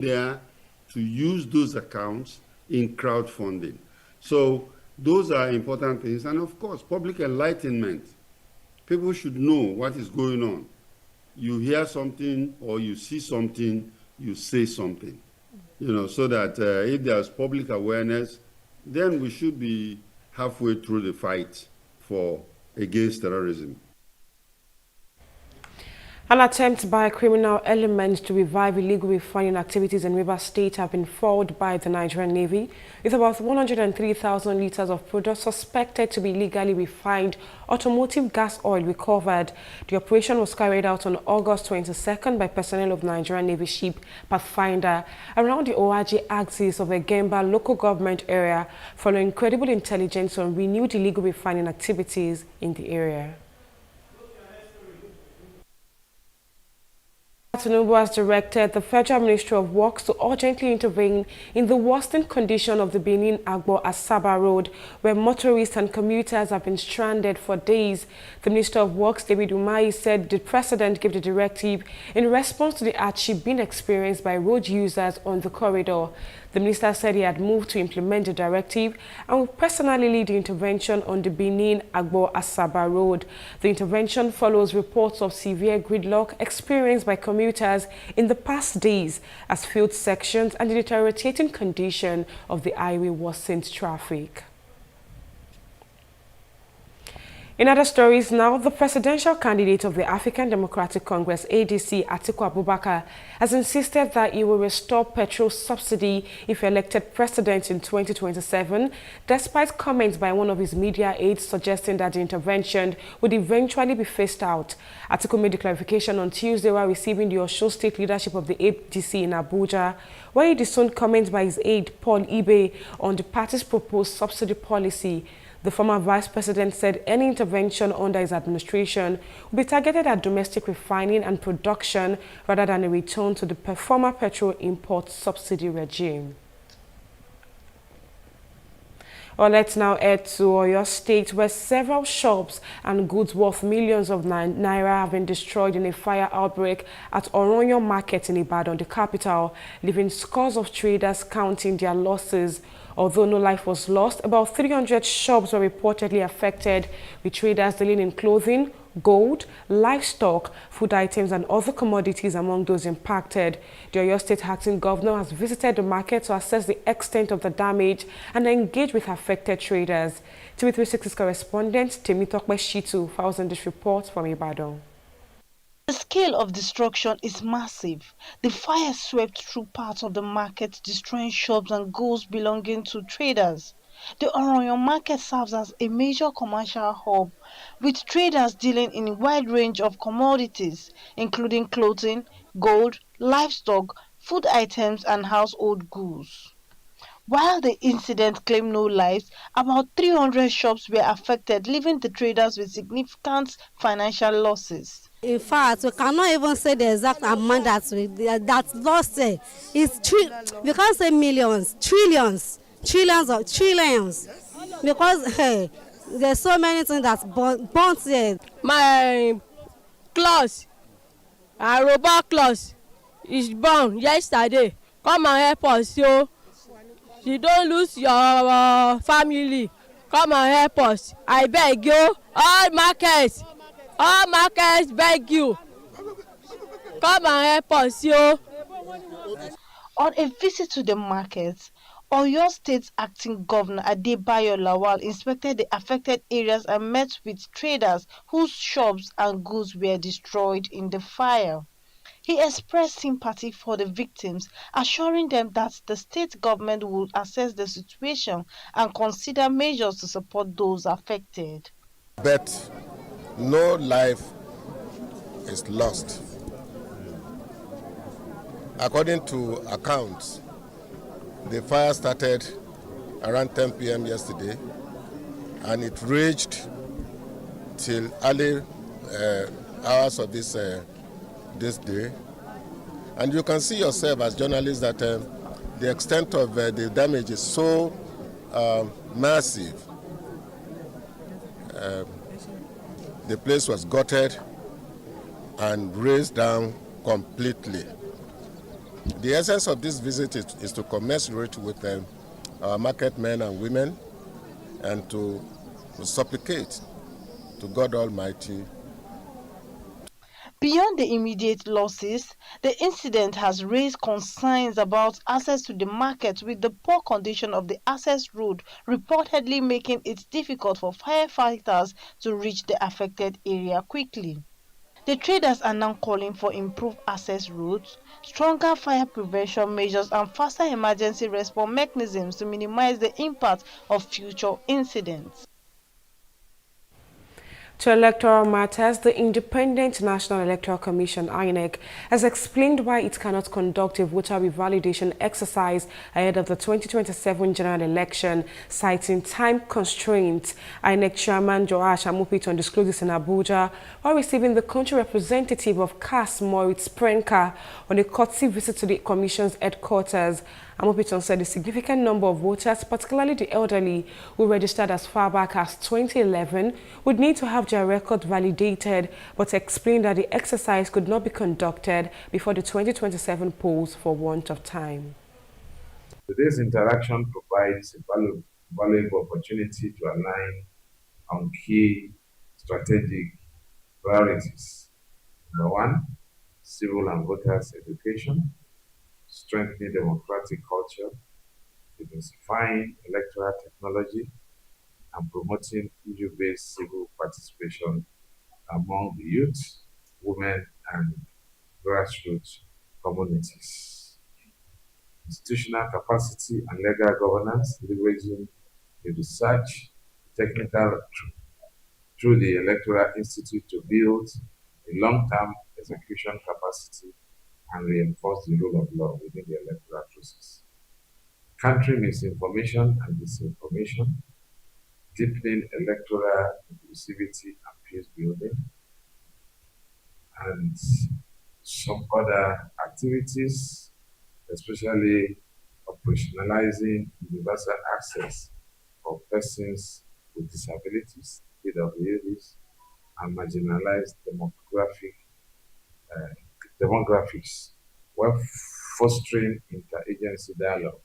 there to use those accounts in crowdfunding. So those are important things. And of course, public enlightenment. People should know what is going on. You hear something or you see something, you say something. So that if there's public awareness, then we should be halfway through the fight against terrorism. An attempt by criminal elements to revive illegal refining activities in Rivers State have been foiled by the Nigerian Navy, with about 103,000 liters of product suspected to be illegally refined automotive gas oil recovered. The operation was carried out on August 22nd by personnel of Nigerian Navy ship Pathfinder around the Oaji axis of the Gemba local government area, following credible intelligence on renewed illegal refining activities in the area. Tinubu has directed the Federal Ministry of Works to urgently intervene in the worsening condition of the Benin-Agbo-Asaba Road, where motorists and commuters have been stranded for days. The Minister of Works, David Umahi, said the President gave the directive in response to the hardship being experienced by road users on the corridor. The minister said he had moved to implement the directive and will personally lead the intervention on the Benin-Agbo-Asaba Road. The intervention follows reports of severe gridlock experienced by commuters in the past days as field sections and the deteriorating condition of the highway worsened traffic. In other stories now, the presidential candidate of the African Democratic Congress, ADC, Atiku Abubakar, has insisted that he will restore petrol subsidy if elected president in 2027, despite comments by one of his media aides suggesting that the intervention would eventually be phased out. Atiku made the clarification on Tuesday while receiving the Osun State leadership of the ADC in Abuja, where he disowned comments by his aide, Paul Ibe, on the party's proposed subsidy policy. The former vice president said any intervention under his administration will be targeted at domestic refining and production rather than a return to the former petrol import subsidy regime. Well, let's now head to Oyo State, where several shops and goods worth millions of naira have been destroyed in a fire outbreak at Oronyo Market in Ibadan, the capital, leaving scores of traders counting their losses. Although no life was lost, about 300 shops were reportedly affected, with traders dealing in clothing, gold, livestock, food items and other commodities among those impacted. The Oyo State acting governor has visited the market to assess the extent of the damage and engage with affected traders. TV360 correspondent Temitokwe Shitu files in this report from Ibadan. The scale of destruction is massive. The fire swept through parts of the market, destroying shops and goods belonging to traders. The Oronyo market serves as a major commercial hub, with traders dealing in a wide range of commodities, including clothing, gold, livestock, food items, and household goods. While the incident claimed no lives, about 300 shops were affected, leaving the traders with significant financial losses. In fact, we cannot even say the exact amount that lost. We can't say millions, trillions because there's so many things that's burnt here. My clothes, a robot clothes, is burned yesterday. Come and help us, yo. You don't lose your family. Come and help us. I beg you, all markets, beg you. Come and help us, yo. On a visit to the markets, Oyo State's acting governor Adebayo Lawal inspected the affected areas and met with traders whose shops and goods were destroyed in the fire. He expressed sympathy for the victims, assuring them that the state government would assess the situation and consider measures to support those affected. But no life is lost. According to accounts, the fire started around 10 p.m. yesterday, and it raged till early hours of this day. And you can see yourself as journalists that the extent of the damage is so massive. The place was gutted and razed down completely. The essence of this visit is to commiserate with our market men and women and to supplicate to God Almighty. Beyond the immediate losses, the incident has raised concerns about access to the market, with the poor condition of the access road reportedly making it difficult for firefighters to reach the affected area quickly. The traders are now calling for improved access routes, stronger fire prevention measures, and faster emergency response mechanisms to minimize the impact of future incidents. To electoral matters, the Independent National Electoral Commission (INEC) has explained why it cannot conduct a voter revalidation exercise ahead of the 2027 general election, citing time constraints. INEC Chairman Joash Amupiton disclosed this in Abuja while receiving the country representative of CAS, Moritz Prenka, on a courtesy visit to the Commission's headquarters. Amupiton said a significant number of voters, particularly the elderly, who registered as far back as 2011, would need to have their record validated, but explained that the exercise could not be conducted before the 2027 polls for want of time. Today's interaction provides a valuable opportunity to align on key strategic priorities. Number one, civil and voters education, strengthening democratic culture, diversifying electoral technology, and promoting issue-based civil participation among the youth, women, and grassroots communities. Institutional capacity and legal governance, leveraging the research, technical through the Electoral Institute to build a long-term execution capacity and reinforce the rule of law within the electoral process. Countering misinformation and disinformation, deepening electoral inclusivity and peace building, and some other activities, especially operationalizing universal access for persons with disabilities, PWDs, and marginalized demographics, while fostering interagency dialogue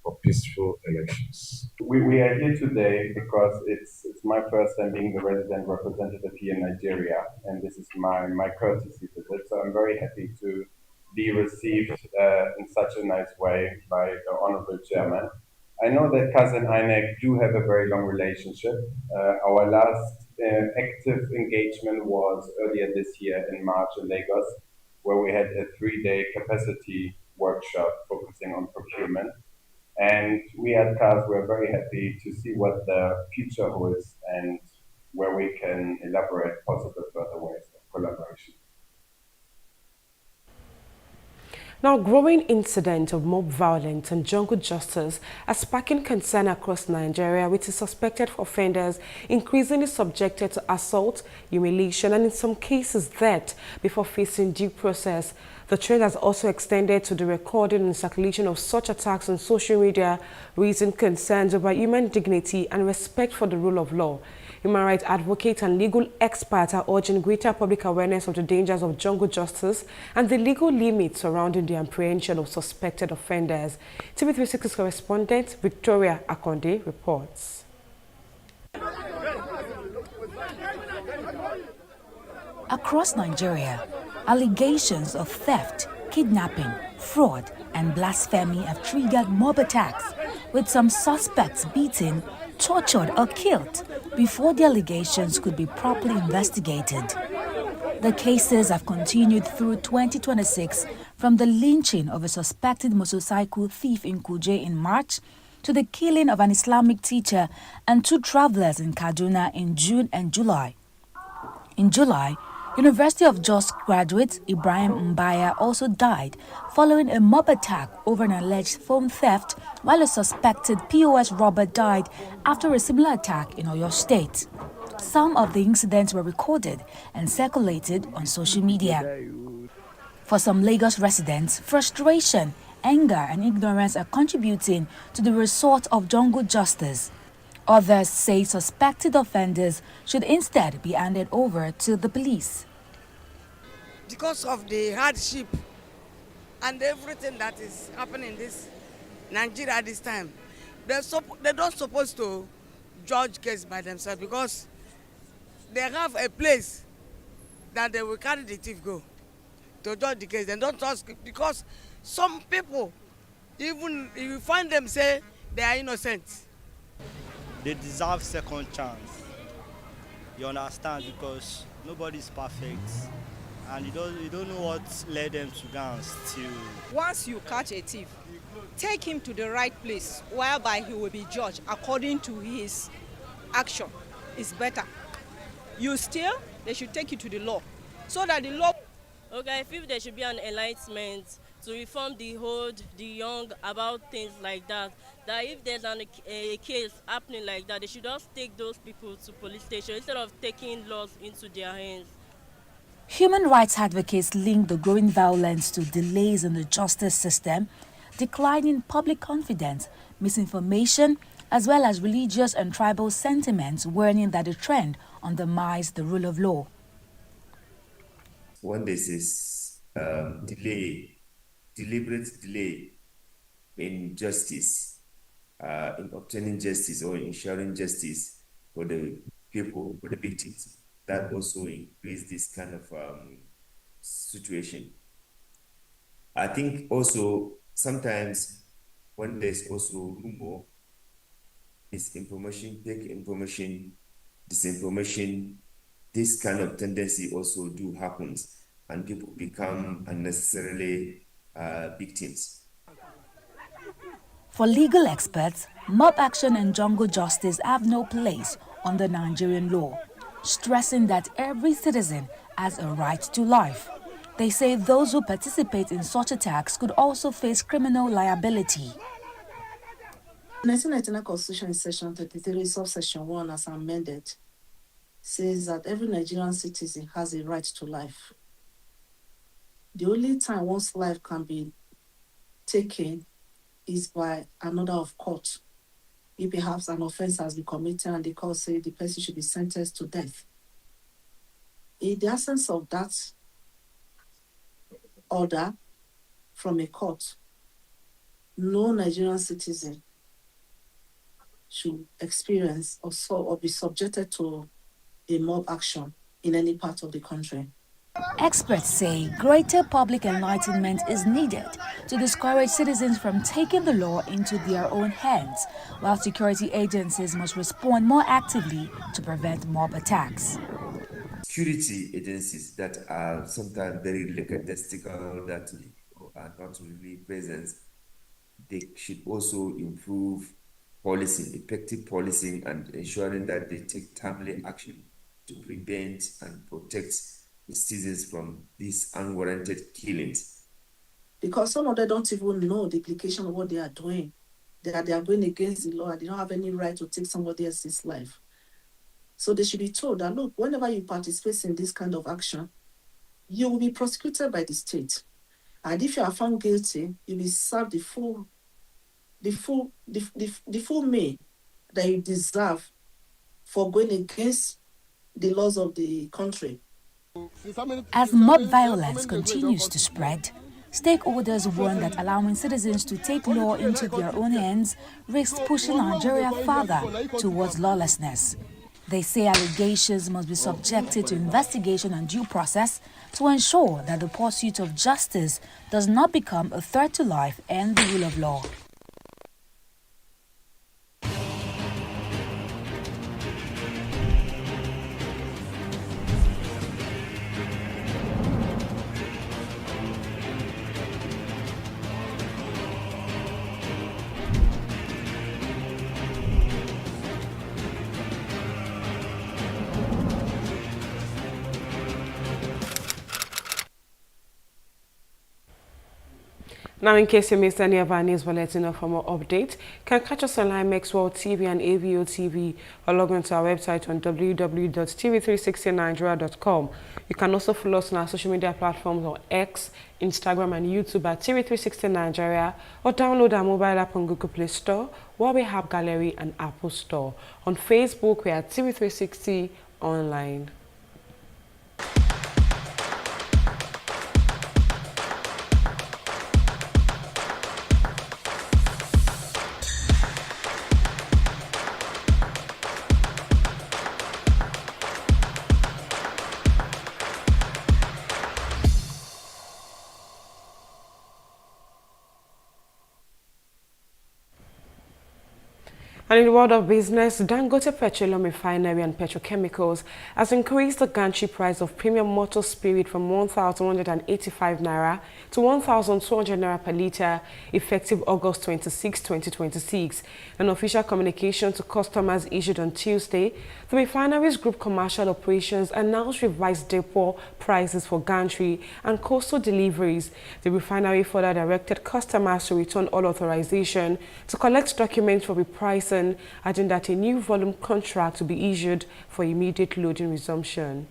for peaceful elections. We are here today because it's my first time being the resident representative here in Nigeria, and this is my courtesy visit. So I'm very happy to be received in such a nice way by the Honorable Chairman. I know that CAS and INEC do have a very long relationship. Our last active engagement was earlier this year in March in Lagos, where we had a 3-day capacity workshop focusing on procurement. And we at CAS were very happy to see what the future holds and where we can elaborate possible further ways of collaboration. Now, growing incident of mob violence and jungle justice are sparking concern across Nigeria, with the suspected offenders increasingly subjected to assault, humiliation, and in some cases death before facing due process. The trend has also extended to the recording and circulation of such attacks on social media, raising concerns over human dignity and respect for the rule of law. Human rights advocates and legal experts are urging greater public awareness of the dangers of jungle justice and the legal limits surrounding the apprehension of suspected offenders. TV360 correspondent Victoria Akonde reports. Across Nigeria, allegations of theft, kidnapping, fraud, and blasphemy have triggered mob attacks, with some suspects beaten, tortured, or killed before the allegations could be properly investigated. The cases have continued through 2026, from the lynching of a suspected motorcycle thief in Kuje in March to the killing of an Islamic teacher and 2 travelers in Kaduna in June and July. In July, University of Jos graduate Ibrahim Mbaya also died following a mob attack over an alleged phone theft, while a suspected POS robber died after a similar attack in Oyo State. Some of the incidents were recorded and circulated on social media. For some Lagos residents, frustration, anger, and ignorance are contributing to the resort of jungle justice. Others say suspected offenders should instead be handed over to the police. Because of the hardship and everything that is happening in this Nigeria at this time. They don't supposed to judge case by themselves because they have a place that they will carry the thief go to judge the case. They don't trust because some people, even if you find them say they are innocent. They deserve second chance. You understand? Because nobody is perfect. And you don't know what led them to go and steal. Once you catch a thief, take him to the right place whereby he will be judged according to his action. It's better. You steal, they should take you to the law so that the law. Okay, I feel there should be an enlightenment to inform the old, the young about things like that. That if there's a case happening like that, they should just take those people to police station instead of taking laws into their hands. Human rights advocates link the growing violence to delays in the justice system, declining public confidence, misinformation, as well as religious and tribal sentiments, warning that the trend undermines the rule of law. When there's this deliberate delay in justice, in obtaining justice or ensuring justice for the people, for the victims, that also increase this kind of situation. I think also sometimes when there's also rumor, misinformation, fake information, disinformation, this kind of tendency also do happens, and people become unnecessarily victims. For legal experts, mob action and jungle justice have no place under Nigerian law, stressing that every citizen has a right to life. They say those who participate in such attacks could also face criminal liability. 1999 Constitution, Section 33, subsection 1, as amended, says that every Nigerian citizen has a right to life. The only time one's life can be taken is by an order of court. If perhaps an offense has been committed and the court say the person should be sentenced to death. In the absence of that order from a court, no Nigerian citizen should experience or be subjected to a mob action in any part of the country. Experts say greater public enlightenment is needed to discourage citizens from taking the law into their own hands, while security agencies must respond more actively to prevent mob attacks. Security agencies that are sometimes very lackadaisical, that are not really present, they should also improve policing, effective policing, and ensuring that they take timely action to prevent and protect the citizens from these unwarranted killings. Because some of them don't even know the implication of what they are doing. They are going against the law. They don't have any right to take somebody else's life. So they should be told that, look, whenever you participate in this kind of action, you will be prosecuted by the state. And if you are found guilty, you will serve the full meal that you deserve for going against the laws of the country. As mob violence continues to spread, stakeholders warn that allowing citizens to take law into their own hands risks pushing Nigeria further towards lawlessness. They say allegations must be subjected to investigation and due process to ensure that the pursuit of justice does not become a threat to life and the rule of law. Now, in case you missed any of our news bulletin or for more updates, can catch us online Maxwell TV and AVO TV or log on to our website on www.tv360nigeria.com. You can also follow us on our social media platforms on X, Instagram and YouTube at TV360 Nigeria, or download our mobile app on Google Play Store, Huawei App Gallery and Apple Store. On Facebook, we are TV360 Online. And in the world of business, Dangote Petroleum Refinery and Petrochemicals has increased the gantry price of premium motor spirit from 1,185 naira to 1,200 naira per litre, effective August 26, 2026. An official communication to customers issued on Tuesday, the refinery's group commercial operations announced revised depot prices for gantry and coastal deliveries. The refinery further directed customers to return all authorization to collect documents for repricing, adding that a new volume contract will be issued for immediate loading resumption.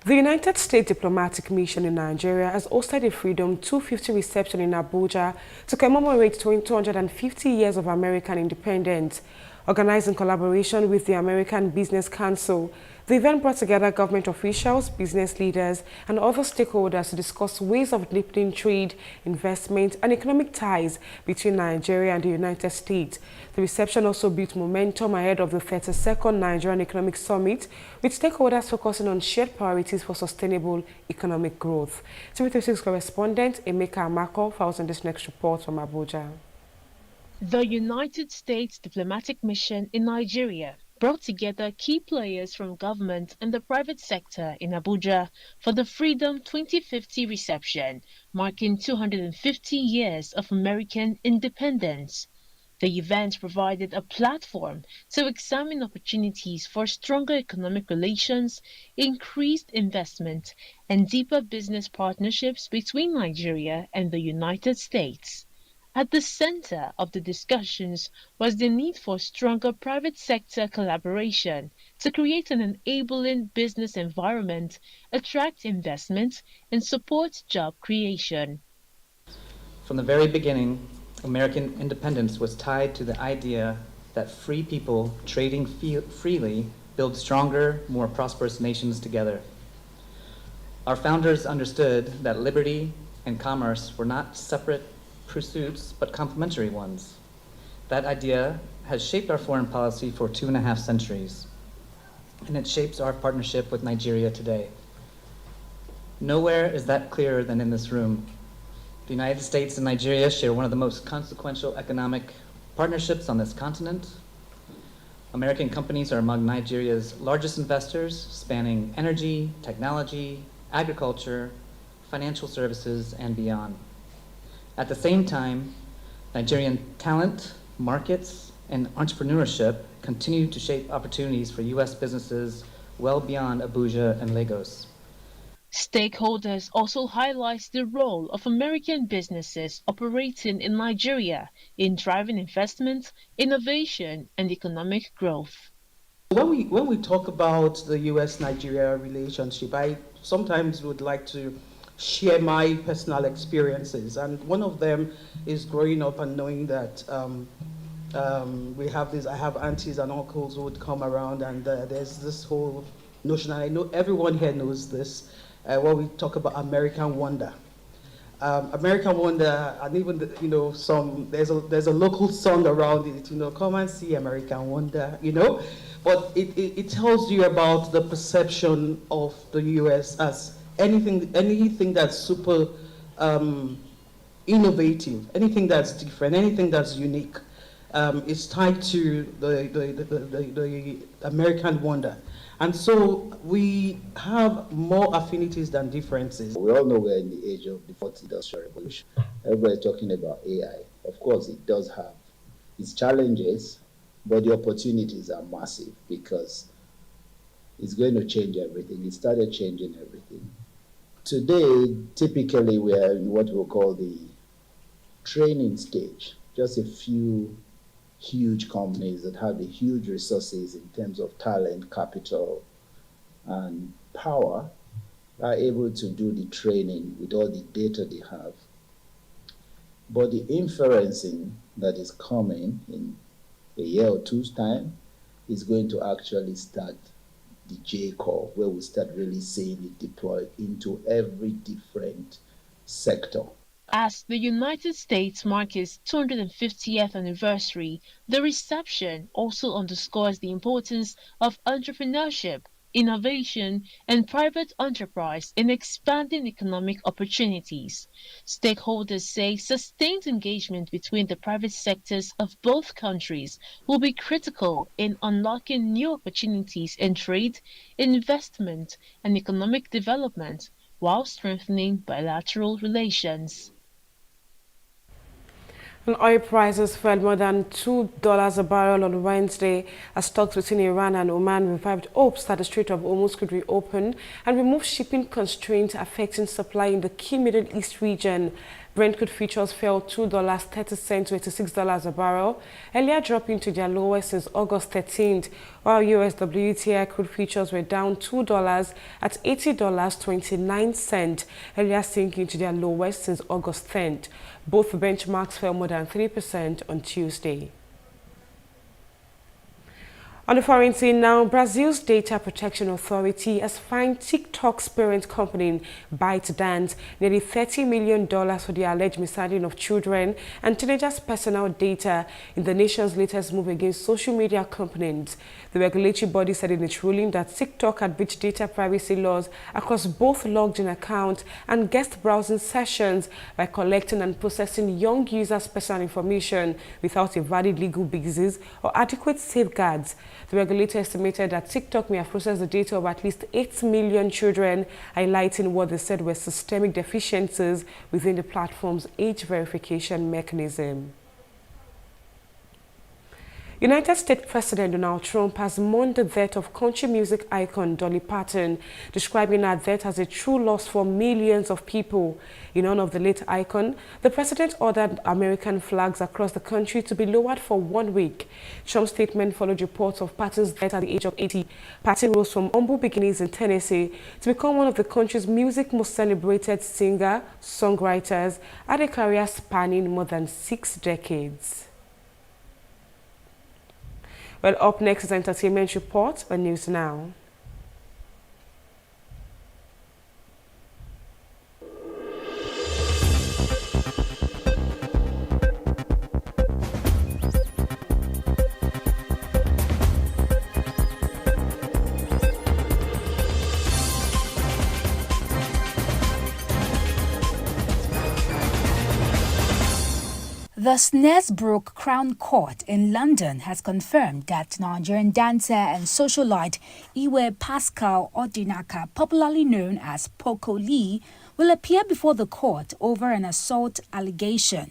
The United States Diplomatic Mission in Nigeria has hosted a Freedom 250 reception in Abuja to commemorate 250 years of American independence. Organized in collaboration with the American Business Council, the event brought together government officials, business leaders, and other stakeholders to discuss ways of deepening trade, investment, and economic ties between Nigeria and the United States. The reception also built momentum ahead of the 32nd Nigerian Economic Summit, with stakeholders focusing on shared priorities for sustainable economic growth. TV360 correspondent Emeka Amako files on this next report from Abuja. The United States Diplomatic Mission in Nigeria brought together key players from government and the private sector in Abuja for the Freedom 2050 reception, marking 250 years of American independence. The event provided a platform to examine opportunities for stronger economic relations, increased investment, and deeper business partnerships between Nigeria and the United States. At the center of the discussions was the need for stronger private sector collaboration to create an enabling business environment, attract investment, and support job creation. From the very beginning, American independence was tied to the idea that free people trading freely build stronger, more prosperous nations together. Our founders understood that liberty and commerce were not separate pursuits, but complementary ones. That idea has shaped our foreign policy for 2.5 centuries, and it shapes our partnership with Nigeria today. Nowhere is that clearer than in this room. The United States and Nigeria share one of the most consequential economic partnerships on this continent. American companies are among Nigeria's largest investors, spanning energy, technology, agriculture, financial services, and beyond. At the same time, Nigerian talent, markets, and entrepreneurship continue to shape opportunities for U.S. businesses well beyond Abuja and Lagos. Stakeholders also highlight the role of American businesses operating in Nigeria in driving investment, innovation, and economic growth. When we talk about the U.S.-Nigeria relationship, I sometimes would like to share my personal experiences, and one of them is growing up and knowing that I have aunties and uncles who would come around, and there's this whole notion, and I know everyone here knows this, when we talk about American Wonder. American Wonder, and even there's a local song around it, come and see American Wonder, but it tells you about the perception of the U.S. as anything that's super innovative, anything that's different, anything that's unique, is tied to the American Wonder. And so we have more affinities than differences. We all know we're in the age of the fourth industrial revolution. Everybody's talking about AI. Of course, it does have its challenges, but the opportunities are massive because it's going to change everything. It started changing everything. Today, typically, we are in what we'll call the training stage. Just a few huge companies that have the huge resources in terms of talent, capital, and power are able to do the training with all the data they have. But the inferencing that is coming in a year or two's time is going to actually start the J-curve, where we start really seeing it deployed into every different sector. As the United States marks its 250th anniversary, the reception also underscores the importance of entrepreneurship, innovation, and private enterprise in expanding economic opportunities. Stakeholders say sustained engagement between the private sectors of both countries will be critical in unlocking new opportunities in trade, investment, and economic development while strengthening bilateral relations. And oil prices fell more than $2 a barrel on Wednesday as talks between Iran and Oman revived hopes that the Strait of Hormuz could reopen and remove shipping constraints affecting supply in the key Middle East region. Brent crude futures fell $2.30 to $86 a barrel, earlier dropping to their lowest since August 13th, while US WTI crude futures were down $2 at $80.29, earlier sinking to their lowest since August 10th. Both benchmarks fell more than 3% on Tuesday. On the foreign scene now, Brazil's Data Protection Authority has fined TikTok's parent company, ByteDance, nearly $30 million for the alleged mishandling of children and teenagers' personal data in the nation's latest move against social media companies. The regulatory body said in its ruling that TikTok had breached data privacy laws across both logged-in accounts and guest browsing sessions by collecting and processing young users' personal information without a valid legal basis or adequate safeguards. The regulator estimated that TikTok may have processed the data of at least 8 million children, highlighting what they said were systemic deficiencies within the platform's age verification mechanism. United States President Donald Trump has mourned the death of country music icon Dolly Parton, describing her death as a true loss for millions of people. In honor of the late icon, the president ordered American flags across the country to be lowered for 1 week. Trump's statement followed reports of Parton's death at the age of 80. Parton rose from humble beginnings in Tennessee to become one of the country's music's most celebrated singer-songwriters, had a career spanning more than 6 decades. Well, up next is Entertainment Report on News Now. The Snaresbrook Crown Court in London has confirmed that Nigerian dancer and socialite Iwe Pascal Odinaka, popularly known as Poco Lee, will appear before the court over an assault allegation.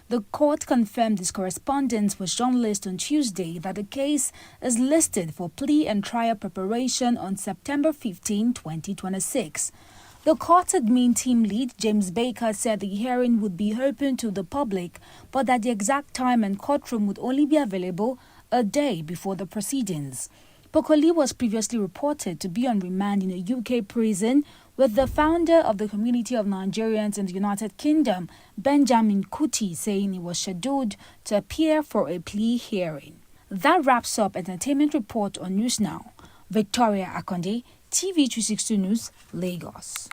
The court confirmed its correspondence with journalists on Tuesday that the case is listed for plea and trial preparation on September 15, 2026. The court admin team lead, James Baker, said the hearing would be open to the public, but that the exact time and courtroom would only be available a day before the proceedings. Pokoli was previously reported to be on remand in a UK prison, with the founder of the Community of Nigerians in the United Kingdom, Benjamin Kuti, saying he was scheduled to appear for a plea hearing. That wraps up Entertainment Report on News Now. Victoria Akonde, TV360 News, Lagos.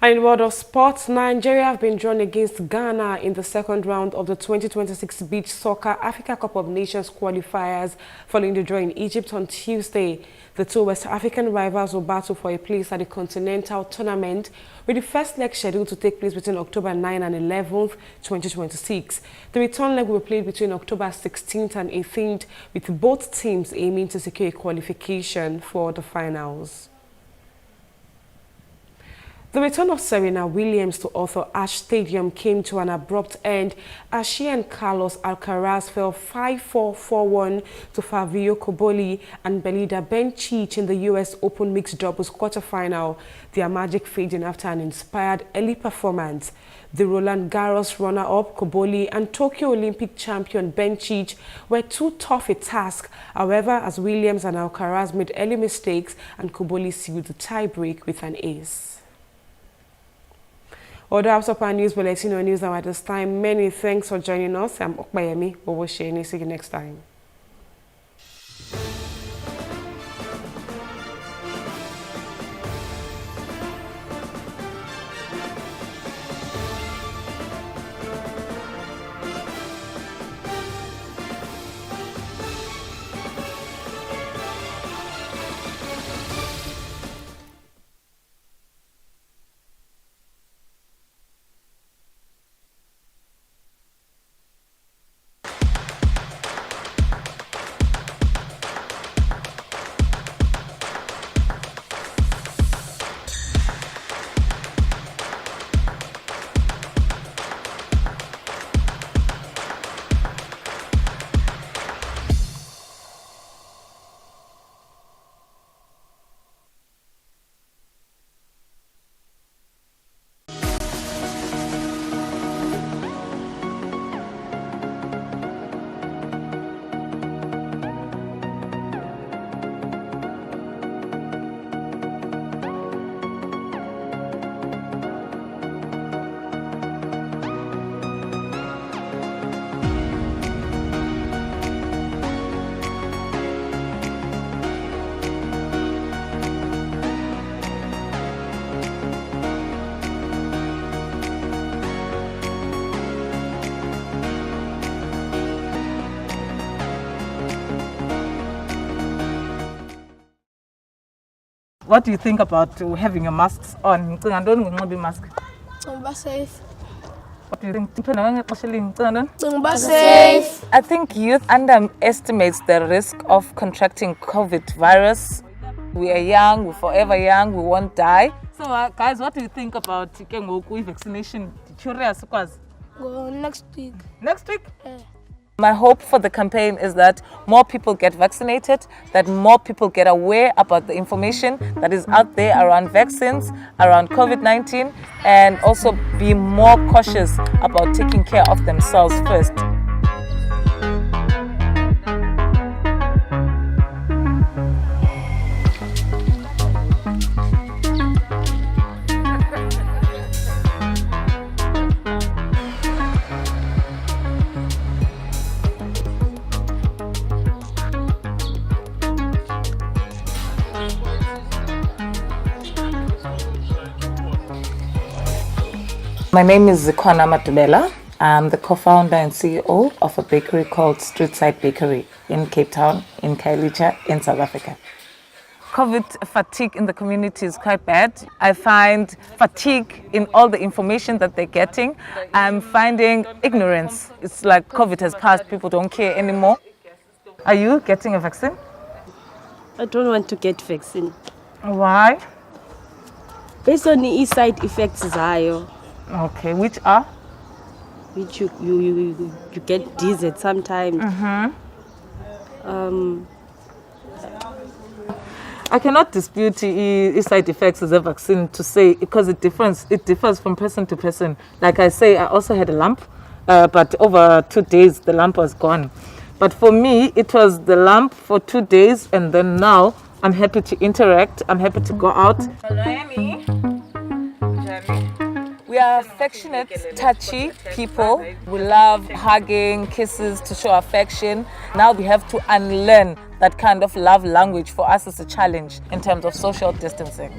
In the world of sports, Nigeria have been drawn against Ghana in the second round of the 2026 Beach Soccer Africa Cup of Nations qualifiers following the draw in Egypt on Tuesday. The two West African rivals will battle for a place at the Continental Tournament, with the first leg scheduled to take place between October 9 and 11th, 2026. The return leg will be played between October 16th and 18th, with both teams aiming to secure a qualification for the finals. The return of Serena Williams to Arthur Ashe Stadium came to an abrupt end as she and Carlos Alcaraz fell 5-4, 4-1 to Fabio Cobolli and Belinda Bencic in the U.S. Open Mixed Doubles quarterfinal, their magic fading after an inspired early performance. The Roland Garros runner-up, Cobolli, and Tokyo Olympic champion Bencic were too tough a task. However, as Williams and Alcaraz made early mistakes and Cobolli sealed the tiebreak with an ace. Other Upper News Bulletin on News Now at this time. Many thanks for joining us. I'm Okbayemi. We will see you next time. what do you think about having your masks on? I don't want to be mask. Safe. What do you think? Safe. I think youth underestimates the risk of contracting COVID virus. We are young, we're forever young, we won't die. So guys, what do you think about vaccination? Curious, Go next week. Next week? Yeah. My hope for the campaign is that more people get vaccinated, that more people get aware about the information that is out there around vaccines, around COVID-19, and also be more cautious about taking care of themselves first. My name is Zikwana Matubela. I'm the co-founder and CEO of a bakery called Streetside Bakery in Cape Town, in Khayelitsha, in South Africa. COVID fatigue in the community is quite bad. I find fatigue in all the information that they're getting. I'm finding ignorance. It's like COVID has passed, people don't care anymore. Are you getting a vaccine? I don't want to get vaccine. Why? Based on the side effects zayo. Okay, which are? Which you get dizzy sometimes. I cannot dispute the side effects of the vaccine to say because it differs from person to person. Like I say, I also had a lump, but over 2 days the lump was gone. But for me, it was the lump for 2 days, and then now I'm happy to interact. I'm happy to go out. We are affectionate, touchy people. We love hugging, kisses to show affection. Now we have to unlearn that kind of love language. For us, it's a challenge in terms of social distancing.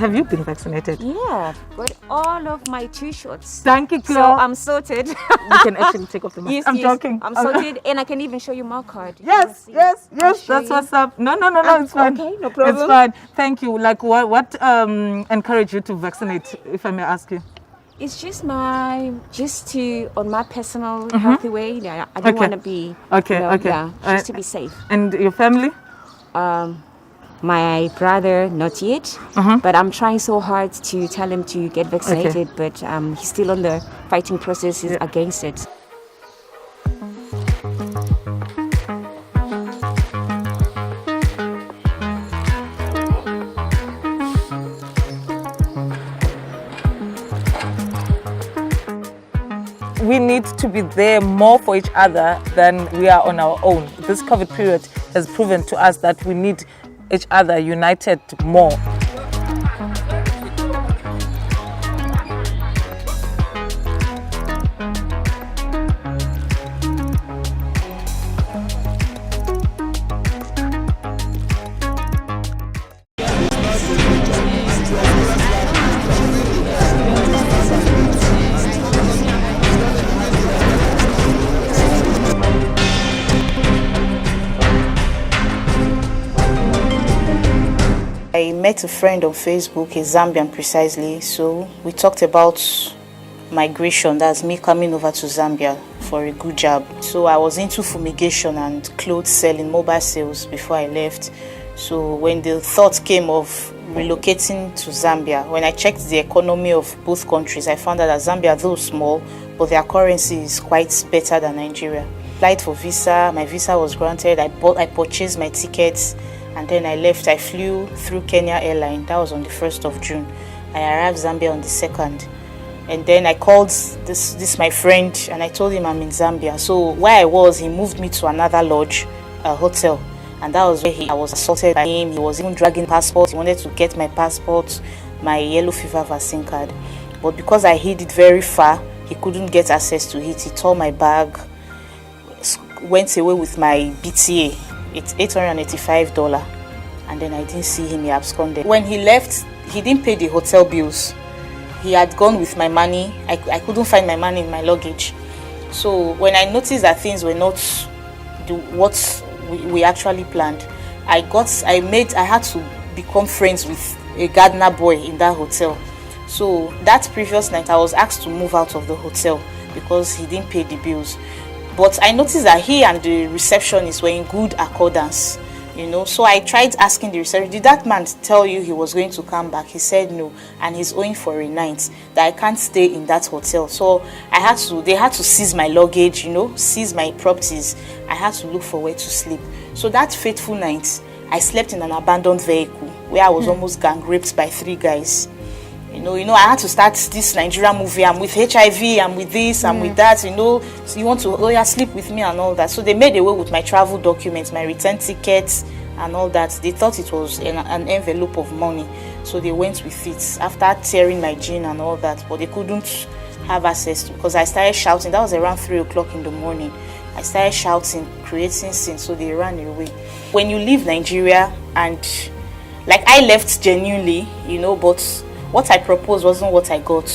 Have you been vaccinated? Yeah, got all of my 2 shots. Thank you, Chloe. So I'm sorted. You can actually take off the mask. Yes, I'm joking. I'm sorted, and I can even show you my card. Yes. That's what's up. No, it's fine. Okay, no problem. It's fine. Thank you. Like, what encouraged you to vaccinate, if I may ask you? It's just on my personal healthy way. Yeah, I don't want to be. Okay. Yeah, just to be safe. And your family? My brother, not yet, but I'm trying so hard to tell him to get vaccinated, but he's still on the fighting process, he's against it. We need to be there more for each other than we are on our own. This COVID period has proven to us that we need each other united more. I met a friend on Facebook, a Zambian precisely, so we talked about migration, that's me coming over to Zambia for a good job. So I was into fumigation and clothes selling, mobile sales before I left. So when the thought came of relocating to Zambia, when I checked the economy of both countries, I found out that Zambia, though small, but their currency is quite better than Nigeria. Applied for visa, my visa was granted, I purchased my tickets, and then I left. I flew through Kenya Airline. That was on the 1st of June. I arrived Zambia on the 2nd. And then I called this my friend, and I told him I'm in Zambia. So where I was, he moved me to another lodge, a hotel. And that was where I was assaulted by him. He was even dragging passport. He wanted to get my passport, my yellow fever vaccine card. But because I hid it very far, he couldn't get access to it. He tore my bag, went away with my BTA. It's $885, and then I didn't see him. He absconded. When he left, he didn't pay the hotel bills. He had gone with my money. I couldn't find my money in my luggage. So when I noticed that things were not what we actually planned. I had to become friends with a gardener boy in that hotel. So that previous night I was asked to move out of the hotel because he didn't pay the bills. But I noticed that he and the receptionist were in good accordance, you know. So I tried asking the receptionist, did that man tell you he was going to come back? He said no, and he's owing for a night, that I can't stay in that hotel. So they had to seize my luggage, you know, seize my properties. I had to look for where to sleep. So that fateful night, I slept in an abandoned vehicle where I was almost gang raped by 3 guys. You know, I had to start this Nigerian movie. I'm with HIV, I'm with this, I'm with that, you know. So you want to, sleep with me and all that. So they made away with my travel documents, my return tickets and all that. They thought it was an envelope of money. So they went with it after tearing my jean and all that. But they couldn't have access to, because I started shouting. That was around 3 o'clock in the morning. I started shouting, creating scenes, so they ran away. When you leave Nigeria, and like I left genuinely, you know, but what I proposed wasn't what I got.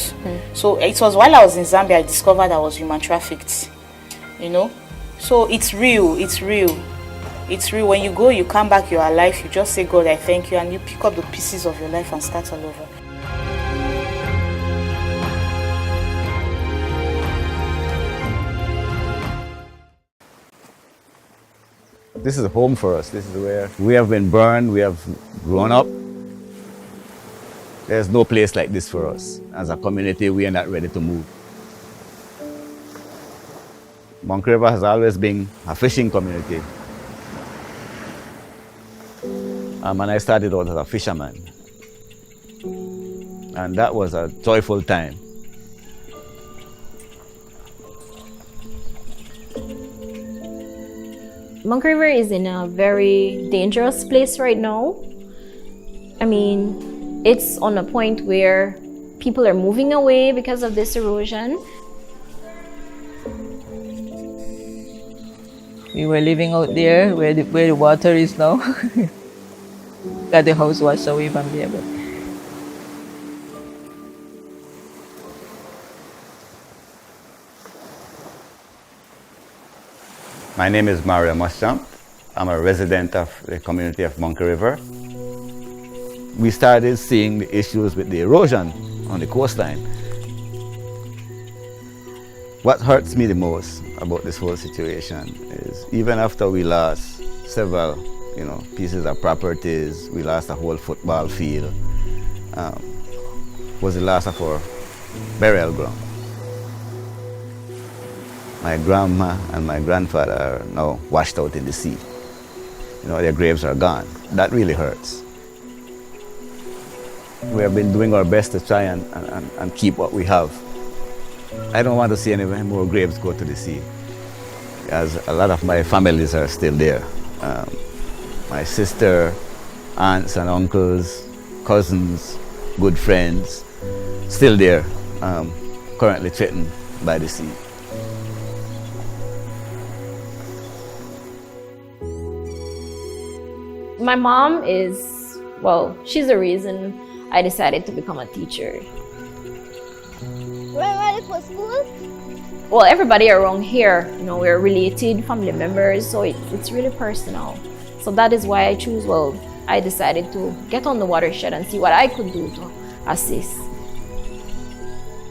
So it was while I was in Zambia I discovered I was human trafficked, you know. So it's real. When you go, you come back, you're alive, you just say, God, I thank you, and you pick up the pieces of your life and start all over. This is home for us. This is where we have been born, we have grown up. There's no place like this for us. As a community, we are not ready to move. Monkey River has always been a fishing community. And I started out as a fisherman. And that was a joyful time. Monkey River is in a very dangerous place right now. I mean, it's on a point where people are moving away because of this erosion. We were living out there where the water is now. Got the house washed away from there. But my name is Mario Moschamp. I'm a resident of the community of Monkey River. We started seeing the issues with the erosion on the coastline. What hurts me the most about this whole situation is even after we lost several, pieces of properties, we lost a whole football field, was the loss of our burial ground. My grandma and my grandfather are now washed out in the sea. Their graves are gone. That really hurts. We have been doing our best to try and keep what we have. I don't want to see any more graves go to the sea, as a lot of my families are still there. My sister, aunts and uncles, cousins, good friends, still there, currently threatened by the sea. My mom is, she's the reason I decided to become a teacher. Where are you for school? Well, everybody around here, we're related, family members, so it's really personal. So that is why I decided to get on the watershed and see what I could do to assist.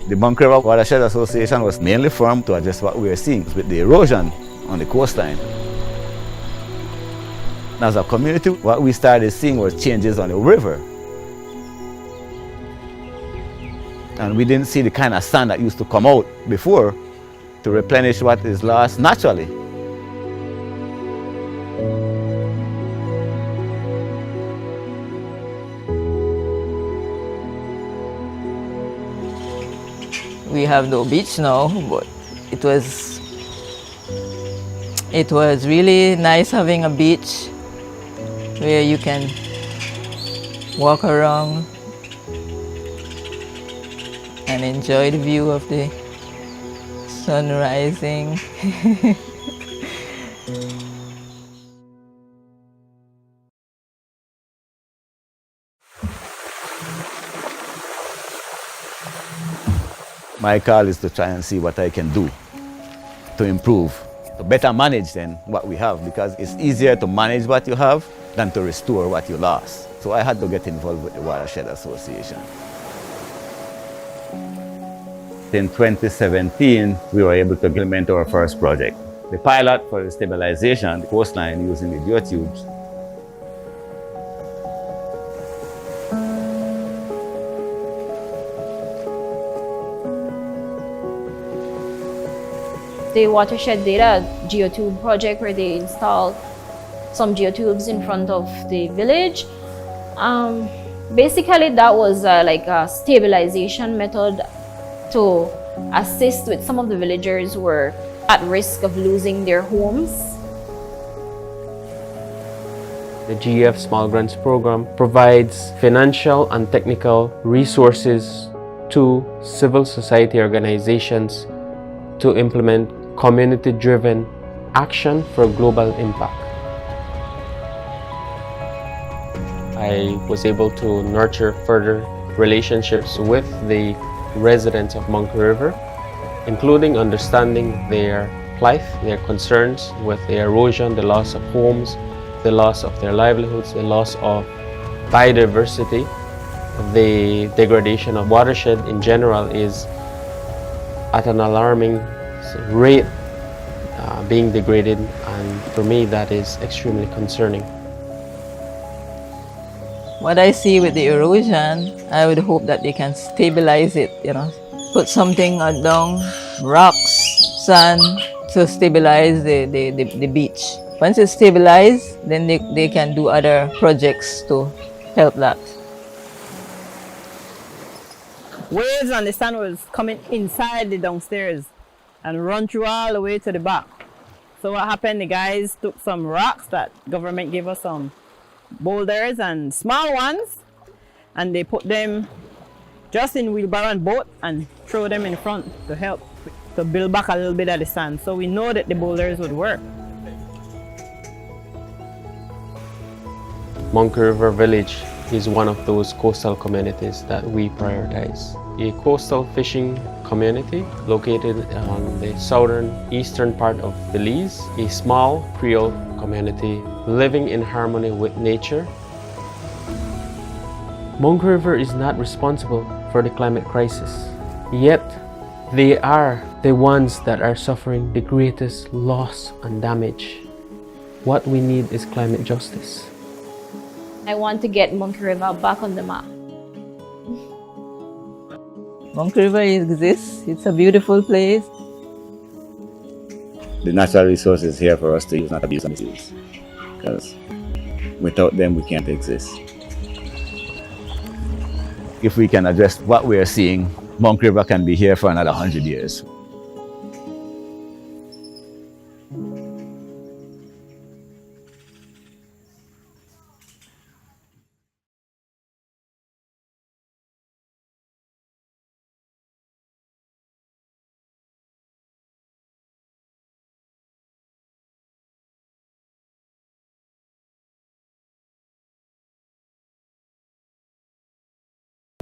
The Monkey River Watershed Association was mainly formed to address what we are seeing with the erosion on the coastline. As a community, what we started seeing was changes on the river. And we didn't see the kind of sand that used to come out before to replenish what is lost naturally. we have no beach now, but it was really nice having a beach where you can walk around and enjoy the view of the sun rising. My call is to try and see what I can do to improve to better manage then what we have, because it's easier to manage what you have than to restore what you lost. So I had to get involved with the Watershed Association. In 2017, we were able to implement our first project. The pilot for the stabilization of the coastline using the geotubes. The Watershed did a geotube project where they installed some geotubes in front of the village. Basically, that was like a stabilization method to assist with some of the villagers who were at risk of losing their homes. The GF Small Grants Program provides financial and technical resources to civil society organizations to implement community-driven action for global impact. I was able to nurture further relationships with the residents of Monkey River, including understanding their plight, their concerns with the erosion, the loss of homes, the loss of their livelihoods, the loss of biodiversity. The degradation of watershed in general is at an alarming rate being degraded, and for me that is extremely concerning. What I see with the erosion, I would hope that they can stabilize it, put something down, rocks, sand, to stabilize the beach. Once it's stabilized, then they can do other projects to help that. Waves and the sand was coming inside the downstairs and run through all the way to the back. So what happened, the guys took some rocks that government gave us, some boulders and small ones, and they put them just in wheelbarrow and boat and throw them in front to help to build back a little bit of the sand. So we know that the boulders would work. Monkey River Village is one of those coastal communities that we prioritize. A coastal fishing community located on the southern eastern part of Belize, a small Creole community living in harmony with nature. Monkey River is not responsible for the climate crisis, yet they are the ones that are suffering the greatest loss and damage. What we need is climate justice. I want to get Monkey River back on the map. Monkey River exists. It's a beautiful place. The natural resources here for us to use, not abuse and misuse, because without them we can't exist. If we can address what we are seeing, Monkey River can be here for another 100 years.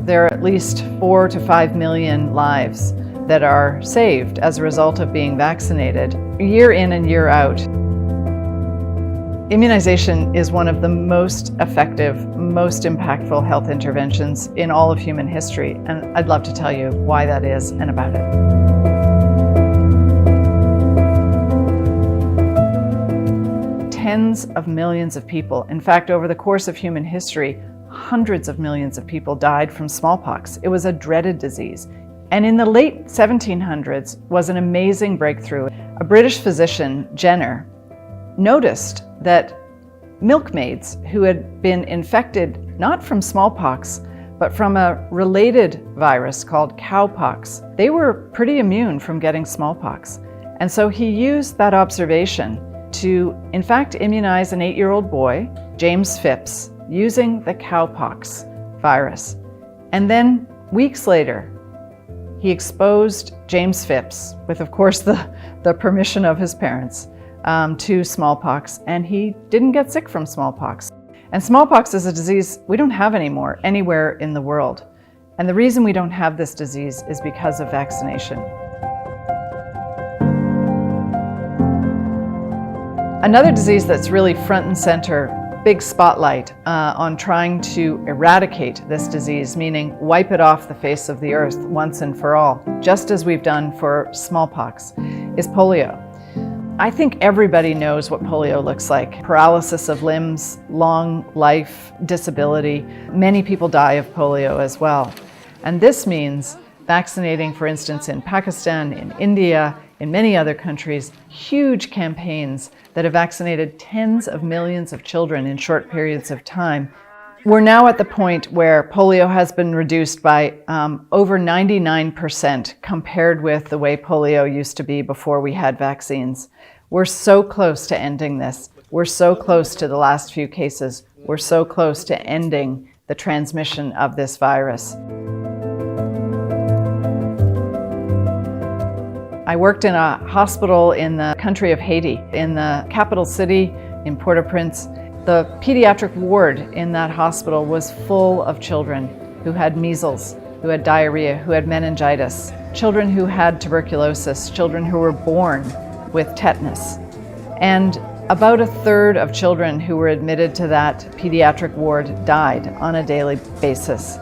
There are at least 4 to 5 million lives that are saved as a result of being vaccinated, year in and year out. Immunization is one of the most effective, most impactful health interventions in all of human history, and I'd love to tell you why that is and about it. Tens of millions of people, in fact, over the course of human history, hundreds of millions of people died from smallpox. It was a dreaded disease. And in the late 1700s was an amazing breakthrough. A British physician, Jenner, noticed that milkmaids who had been infected not from smallpox, but from a related virus called cowpox, they were pretty immune from getting smallpox. And so he used that observation to, in fact, immunize an 8-year-old boy, James Phipps, using the cowpox virus. And then weeks later, he exposed James Phipps, with of course the permission of his parents, to smallpox, and he didn't get sick from smallpox. And smallpox is a disease we don't have anymore anywhere in the world. And the reason we don't have this disease is because of vaccination. Another disease that's really front and center, big spotlight on trying to eradicate this disease, meaning wipe it off the face of the earth once and for all, just as we've done for smallpox, is polio. I think everybody knows what polio looks like. Paralysis of limbs, long life, disability. Many people die of polio as well. And this means vaccinating, for instance, in Pakistan, in India, in many other countries, huge campaigns that have vaccinated tens of millions of children in short periods of time. We're now at the point where polio has been reduced by over 99% compared with the way polio used to be before we had vaccines. We're so close to ending this. We're so close to the last few cases. We're so close to ending the transmission of this virus. I worked in a hospital in the country of Haiti, in the capital city, in Port-au-Prince. The pediatric ward in that hospital was full of children who had measles, who had diarrhea, who had meningitis, children who had tuberculosis, children who were born with tetanus. And about a third of children who were admitted to that pediatric ward died on a daily basis.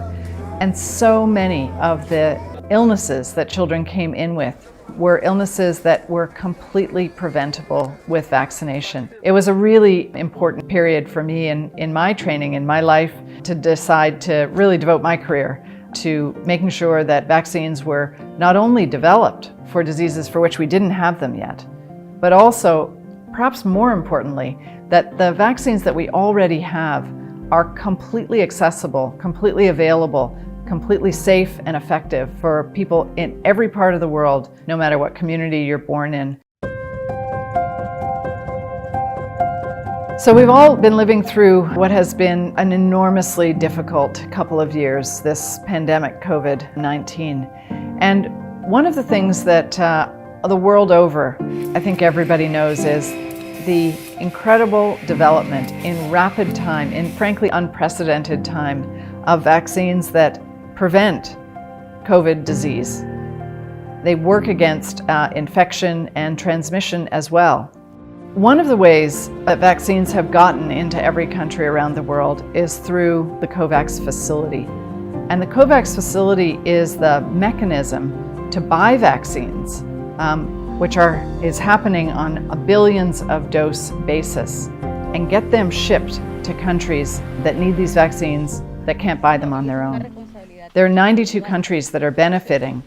And so many of the illnesses that children came in with were illnesses that were completely preventable with vaccination. It was a really important period for me in my training, in my life, to decide to really devote my career to making sure that vaccines were not only developed for diseases for which we didn't have them yet, but also, perhaps more importantly, that the vaccines that we already have are completely accessible, completely available, completely safe and effective for people in every part of the world, no matter what community you're born in. So we've all been living through what has been an enormously difficult couple of years, this pandemic, COVID-19. And one of the things that the world over, I think everybody knows, is the incredible development in rapid time, in frankly unprecedented time, of vaccines that prevent COVID disease. They work against infection and transmission as well. One of the ways that vaccines have gotten into every country around the world is through the COVAX facility. And the COVAX facility is the mechanism to buy vaccines, which is happening on a billions of dose basis, and get them shipped to countries that need these vaccines that can't buy them on their own. There are 92 countries that are benefiting.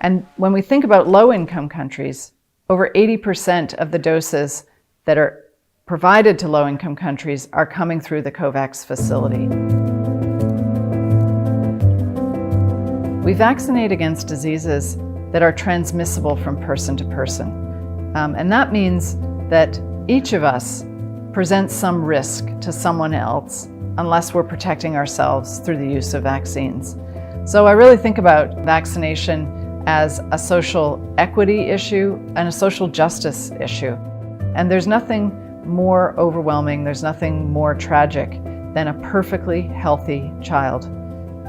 And when we think about low-income countries, over 80% of the doses that are provided to low-income countries are coming through the COVAX facility. We vaccinate against diseases that are transmissible from person to person. And that means that each of us presents some risk to someone else unless we're protecting ourselves through the use of vaccines. So I really think about vaccination as a social equity issue and a social justice issue. And there's nothing more overwhelming, there's nothing more tragic than a perfectly healthy child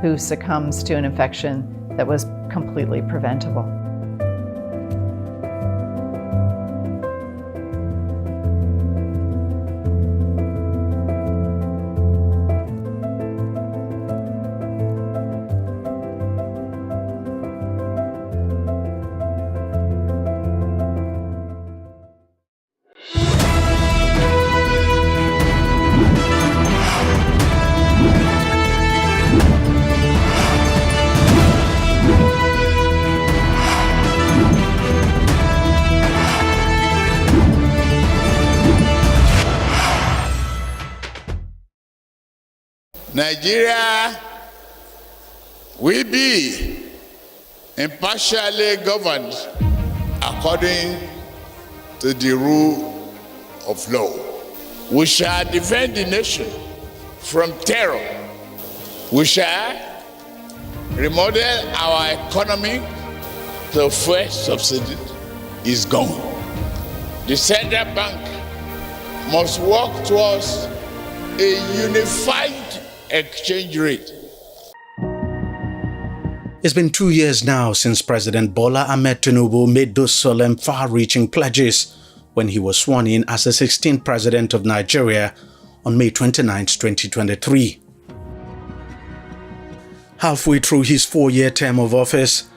who succumbs to an infection that was completely preventable. Nigeria will be impartially governed according to the rule of law. We shall defend the nation from terror. We shall remodel our economy. The first subsidy is gone. The central bank must work towards a unified exchange rate. It's been 2 years now since President Bola Ahmed Tinubu made those solemn, far-reaching pledges when he was sworn in as the 16th president of Nigeria on May 29, 2023. Halfway through his 4-year term of office,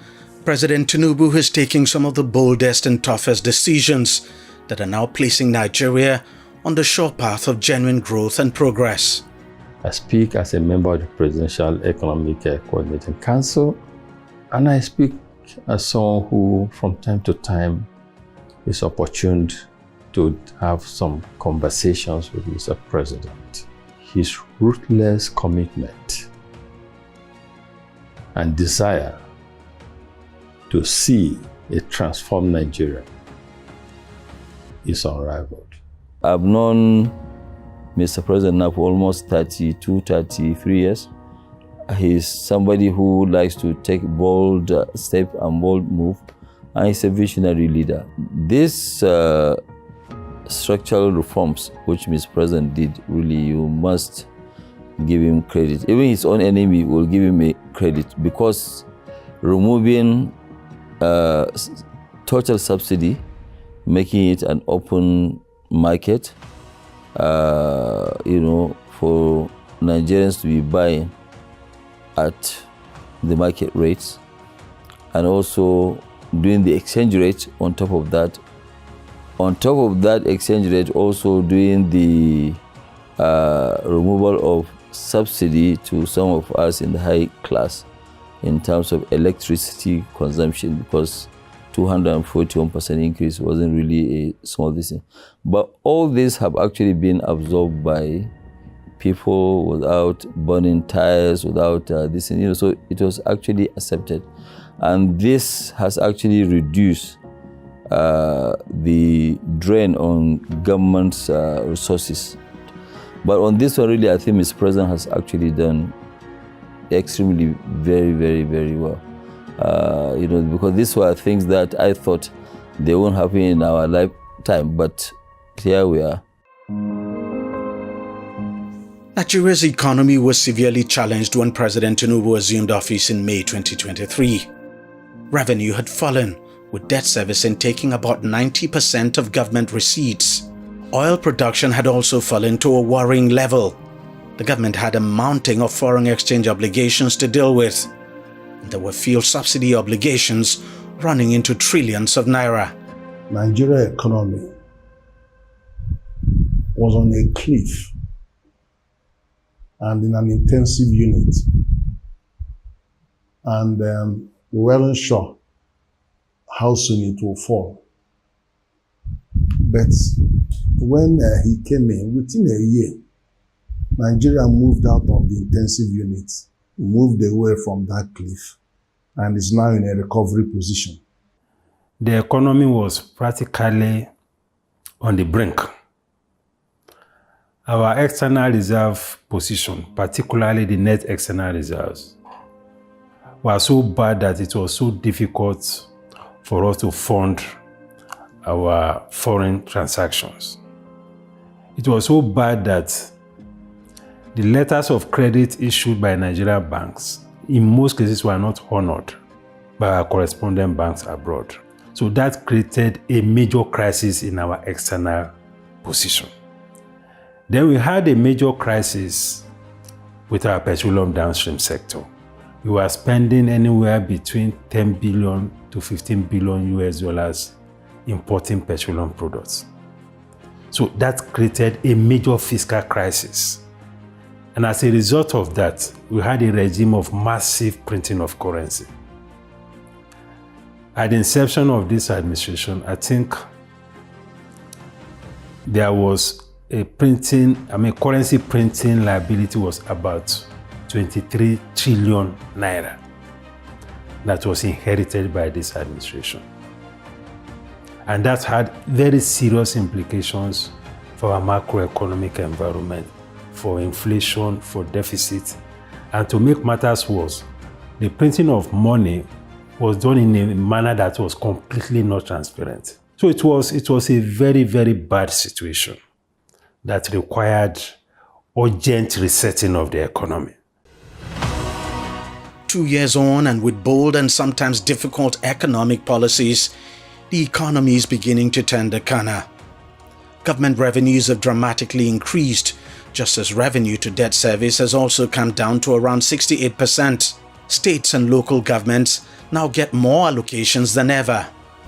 President Tinubu is taking some of the boldest and toughest decisions that are now placing Nigeria on the sure path of genuine growth and progress. I speak as a member of the Presidential Economic Coordinating Council, and I speak as someone who, from time to time, is opportune to have some conversations with Mr. President. His ruthless commitment and desire to see a transformed Nigeria is unrivaled. I've known Mr. President now for almost 32, 33 years. He's somebody who likes to take bold step and bold move, and he's a visionary leader. These structural reforms which Mr. President did, really, you must give him credit. Even his own enemy will give him a credit, because removing total subsidy, making it an open market, for Nigerians to be buying at the market rates, and also doing the exchange rate on top of that. On top of that exchange rate, also doing the removal of subsidy to some of us in the high class in terms of electricity consumption, because 241% increase wasn't really a small thing. But all these have actually been absorbed by people without burning tires, without this, so it was actually accepted. And this has actually reduced the drain on government's resources. But on this one, really, I think Mr. President has actually done extremely very, very, very well. Because these were things that I thought they won't happen in our lifetime, but here we are. Nigeria's economy was severely challenged when President Tinubu assumed office in May 2023. Revenue had fallen, with debt servicing taking about 90% of government receipts. Oil production had also fallen to a worrying level. The government had a mounting of foreign exchange obligations to deal with. And there were fuel subsidy obligations running into trillions of naira. Nigeria's economy was on a cliff and in an intensive unit. And we weren't sure how soon it will fall. But when he came in, within a year, Nigeria moved out of the intensive unit, moved away from that cliff, and is now in a recovery position. The economy was practically on the brink. Our external reserve position, particularly the net external reserves, were so bad that it was so difficult for us to fund our foreign transactions. It was so bad that the letters of credit issued by Nigerian banks in most cases were not honored by our correspondent banks abroad. So that created a major crisis in our external position. Then we had a major crisis with our petroleum downstream sector. We were spending anywhere between 10 billion to 15 billion US dollars importing petroleum products. So that created a major fiscal crisis. And as a result of that, we had a regime of massive printing of currency. At the inception of this administration, I think there was currency printing liability was about 23 trillion naira that was inherited by this administration. And that had very serious implications for our macroeconomic environment, for inflation, for deficit. And to make matters worse, the printing of money was done in a manner that was completely not transparent. So it was a very, very bad situation that required urgent resetting of the economy. 2 years on, and with bold and sometimes difficult economic policies, the economy is beginning to turn the corner. Government revenues have dramatically increased, just as revenue to debt service has also come down to around 68%. States and local governments now get more allocations than ever.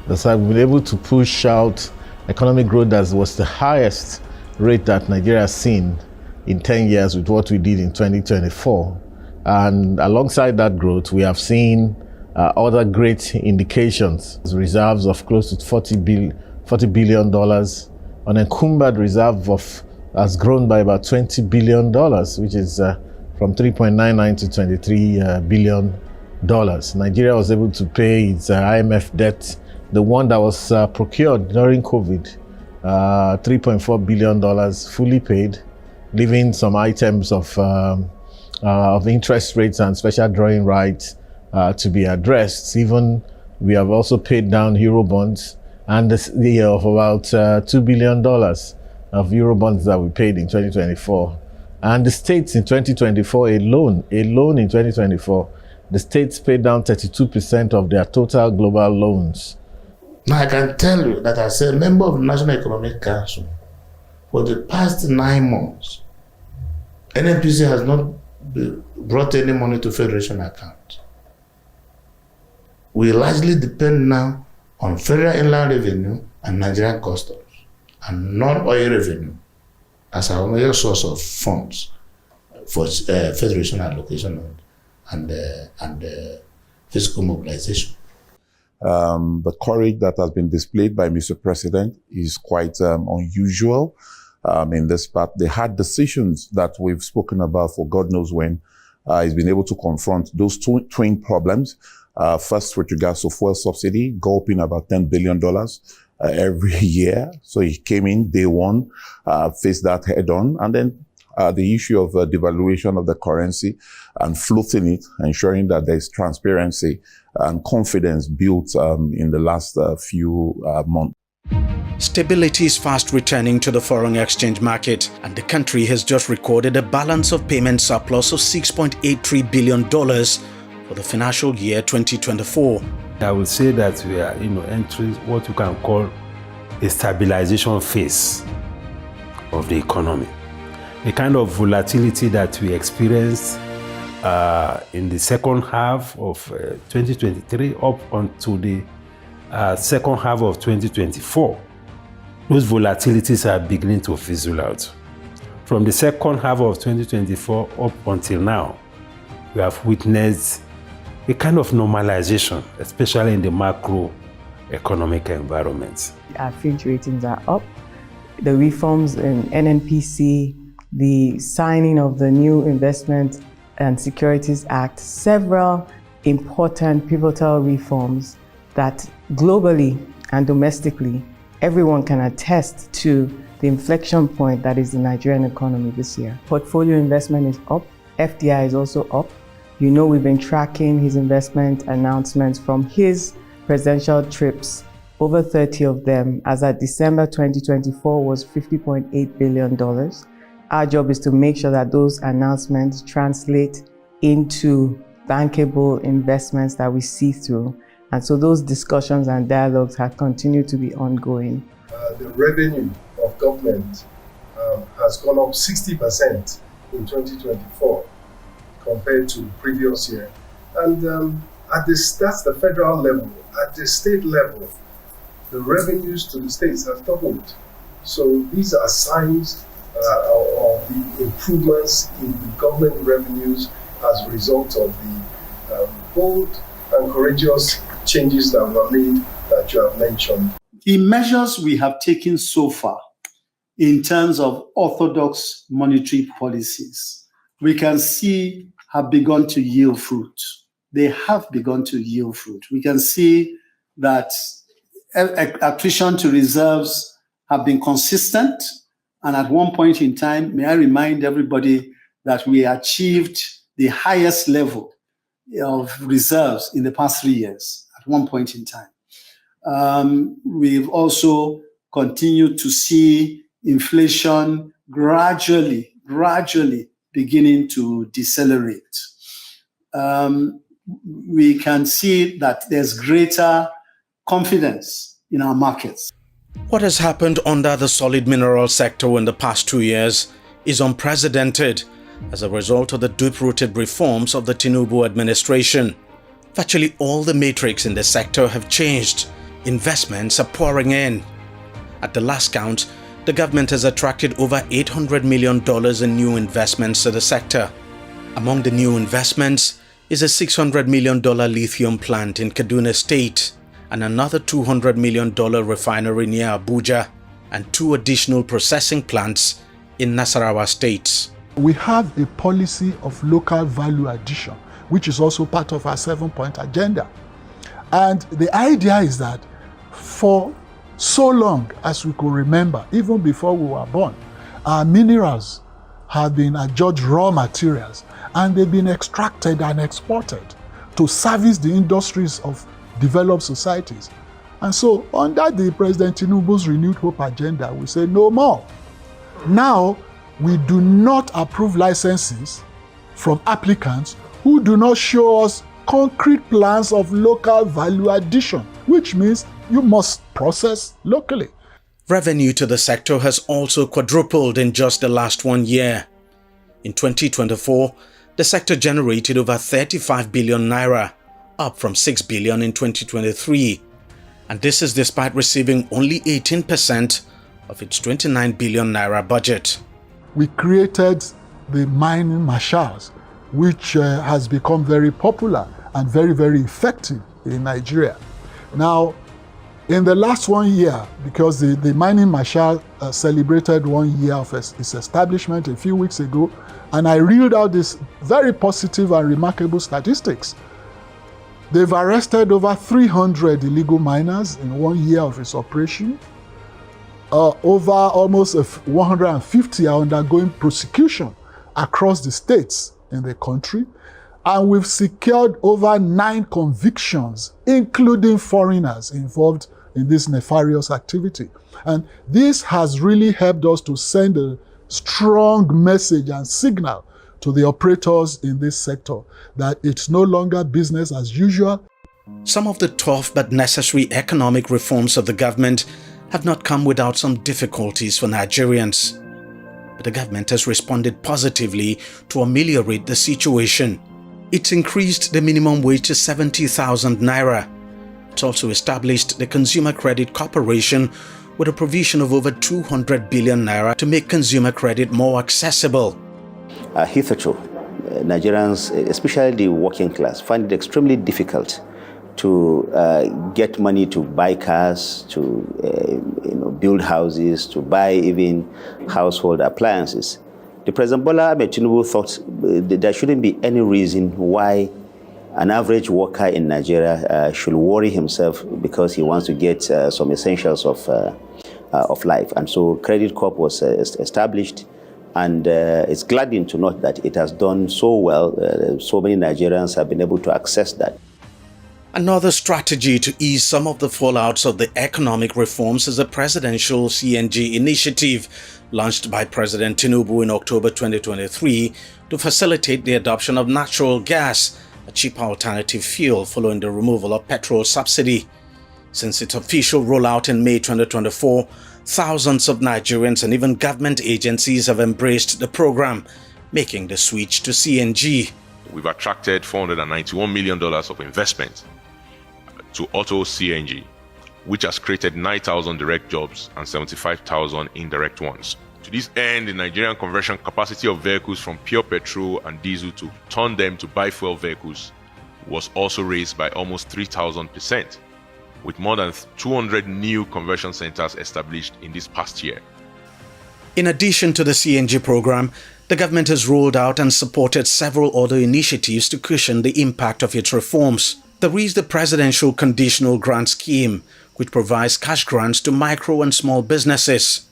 Thus, I've been able to push out economic growth that was the highest rate that Nigeria has seen in 10 years with what we did in 2024. And alongside that growth, we have seen other great indications, reserves of close to $40 billion, unencumbered reserve has grown by about $20 billion, which is from 3.99 to $23 billion. Nigeria was able to pay its IMF debt, the one that was procured during COVID, $3.4 billion fully paid, leaving some items of interest rates and special drawing rights to be addressed. Even we have also paid down Euro bonds and the of about $2 billion of Euro bonds that we paid in 2024. And the states in 2024 alone in 2024, the states paid down 32% of their total global loans. Now I can tell you that as a member of the National Economic Council, for the past 9 months, NNPC has not brought any money to Federation account. We largely depend now on Federal Inland Revenue and Nigerian Customs and non-oil revenue as our major source of funds for Federation allocation and fiscal mobilization. The courage that has been displayed by Mr. President is quite unusual in this part. The hard decisions that we've spoken about for God knows when, he's been able to confront those twin problems. First, with regards to fuel subsidy, gulping about $10 billion every year. So he came in day one, faced that head on, and then the issue of devaluation of the currency and floating it, ensuring that there's transparency and confidence built in the last few months. Stability is fast returning to the foreign exchange market, and the country has just recorded a balance of payment surplus of $6.83 billion for the financial year 2024. I would say that we are entering what you can call a stabilization phase of the economy. The kind of volatility that we experienced in the second half of 2023 up onto the second half of 2024, those volatilities are beginning to fizzle out. From the second half of 2024 up until now, we have witnessed a kind of normalization, especially in the macroeconomic environment. Our Fitch ratings are up. The reforms in NNPC, the signing of the new Investment and Securities Act, several important pivotal reforms that globally and domestically, everyone can attest to the inflection point that is the Nigerian economy this year. Portfolio investment is up, FDI is also up. You know, we've been tracking his investment announcements from his presidential trips, over 30 of them, as at December 2024 was $50.8 billion. Our job is to make sure that those announcements translate into bankable investments that we see through. And so those discussions and dialogues have continued to be ongoing. The revenue of government has gone up 60% in 2024 compared to previous year. And that's the federal level. At the state level, the revenues to the states have doubled. So these are signs of the improvements in the government revenues as a result of the bold and courageous changes that were made that you have mentioned. The measures we have taken so far in terms of orthodox monetary policies, we can see have begun to yield fruit. They have begun to yield fruit. We can see that accretion to reserves have been consistent. And at one point in time, may I remind everybody that we achieved the highest level of reserves in the past 3 years at one point in time. We've also continued to see inflation gradually beginning to decelerate. We can see that there's greater confidence in our markets. What has happened under the solid mineral sector in the past 2 years is unprecedented as a result of the deep-rooted reforms of the Tinubu administration. Virtually all the metrics in the sector have changed. Investments are pouring in. At the last count, the government has attracted over $800 million in new investments to the sector. Among the new investments is a $600 million lithium plant in Kaduna State and another $200 million refinery near Abuja and 2 additional processing plants in Nasarawa State. We have a policy of local value addition, which is also part of our 7-point agenda. And the idea is that for so long as we could remember, even before we were born, our minerals have been adjudged raw materials and they've been extracted and exported to service the industries of developed societies. And so under the President Tinubu's Renewed Hope agenda, we say no more. Now, we do not approve licenses from applicants who do not show us concrete plans of local value addition, which means you must process locally. Revenue to the sector has also quadrupled in just the last 1 year. In 2024, the sector generated over 35 billion naira, up from 6 billion in 2023. And this is despite receiving only 18% of its 29 billion naira budget. We created the mining marshals, which has become very popular and very, very effective in Nigeria. Now, in the last 1 year, because the mining marshal celebrated 1 year of its establishment a few weeks ago, and I reeled out these very positive and remarkable statistics. They've arrested over 300 illegal miners in 1 year of its operation. Over almost 150 are undergoing prosecution across the states in the country. And we've secured over 9 convictions, including foreigners involved in this nefarious activity. And this has really helped us to send a strong message and signal to the operators in this sector that it's no longer business as usual. Some of the tough but necessary economic reforms of the government have not come without some difficulties for Nigerians. But the government has responded positively to ameliorate the situation. It's increased the minimum wage to 70,000 naira. It's also established the Consumer Credit Corporation with a provision of over 200 billion naira to make consumer credit more accessible. Hitherto, Nigerians, especially the working class, find it extremely difficult to get money to buy cars, to build houses, to buy even household appliances. The President Bola Ahmed Tinubu thought there shouldn't be any reason why an average worker in Nigeria should worry himself because he wants to get some essentials of life. And so Credit Corp was established, and it's gladdening to note that it has done so well. So many Nigerians have been able to access that. Another strategy to ease some of the fallouts of the economic reforms is a presidential CNG initiative launched by President Tinubu in October 2023 to facilitate the adoption of natural gas, a cheaper alternative fuel following the removal of petrol subsidy. Since its official rollout in May 2024, thousands of Nigerians and even government agencies have embraced the program, making the switch to CNG. We've attracted $491 million of investment to auto CNG, which has created 9,000 direct jobs and 75,000 indirect ones. To this end, the Nigerian conversion capacity of vehicles from pure petrol and diesel to turn them to biofuel vehicles was also raised by almost 3,000%, with more than 200 new conversion centers established in this past year. In addition to the CNG program, the government has rolled out and supported several other initiatives to cushion the impact of its reforms. There is the Presidential Conditional Grant Scheme, which provides cash grants to micro and small businesses.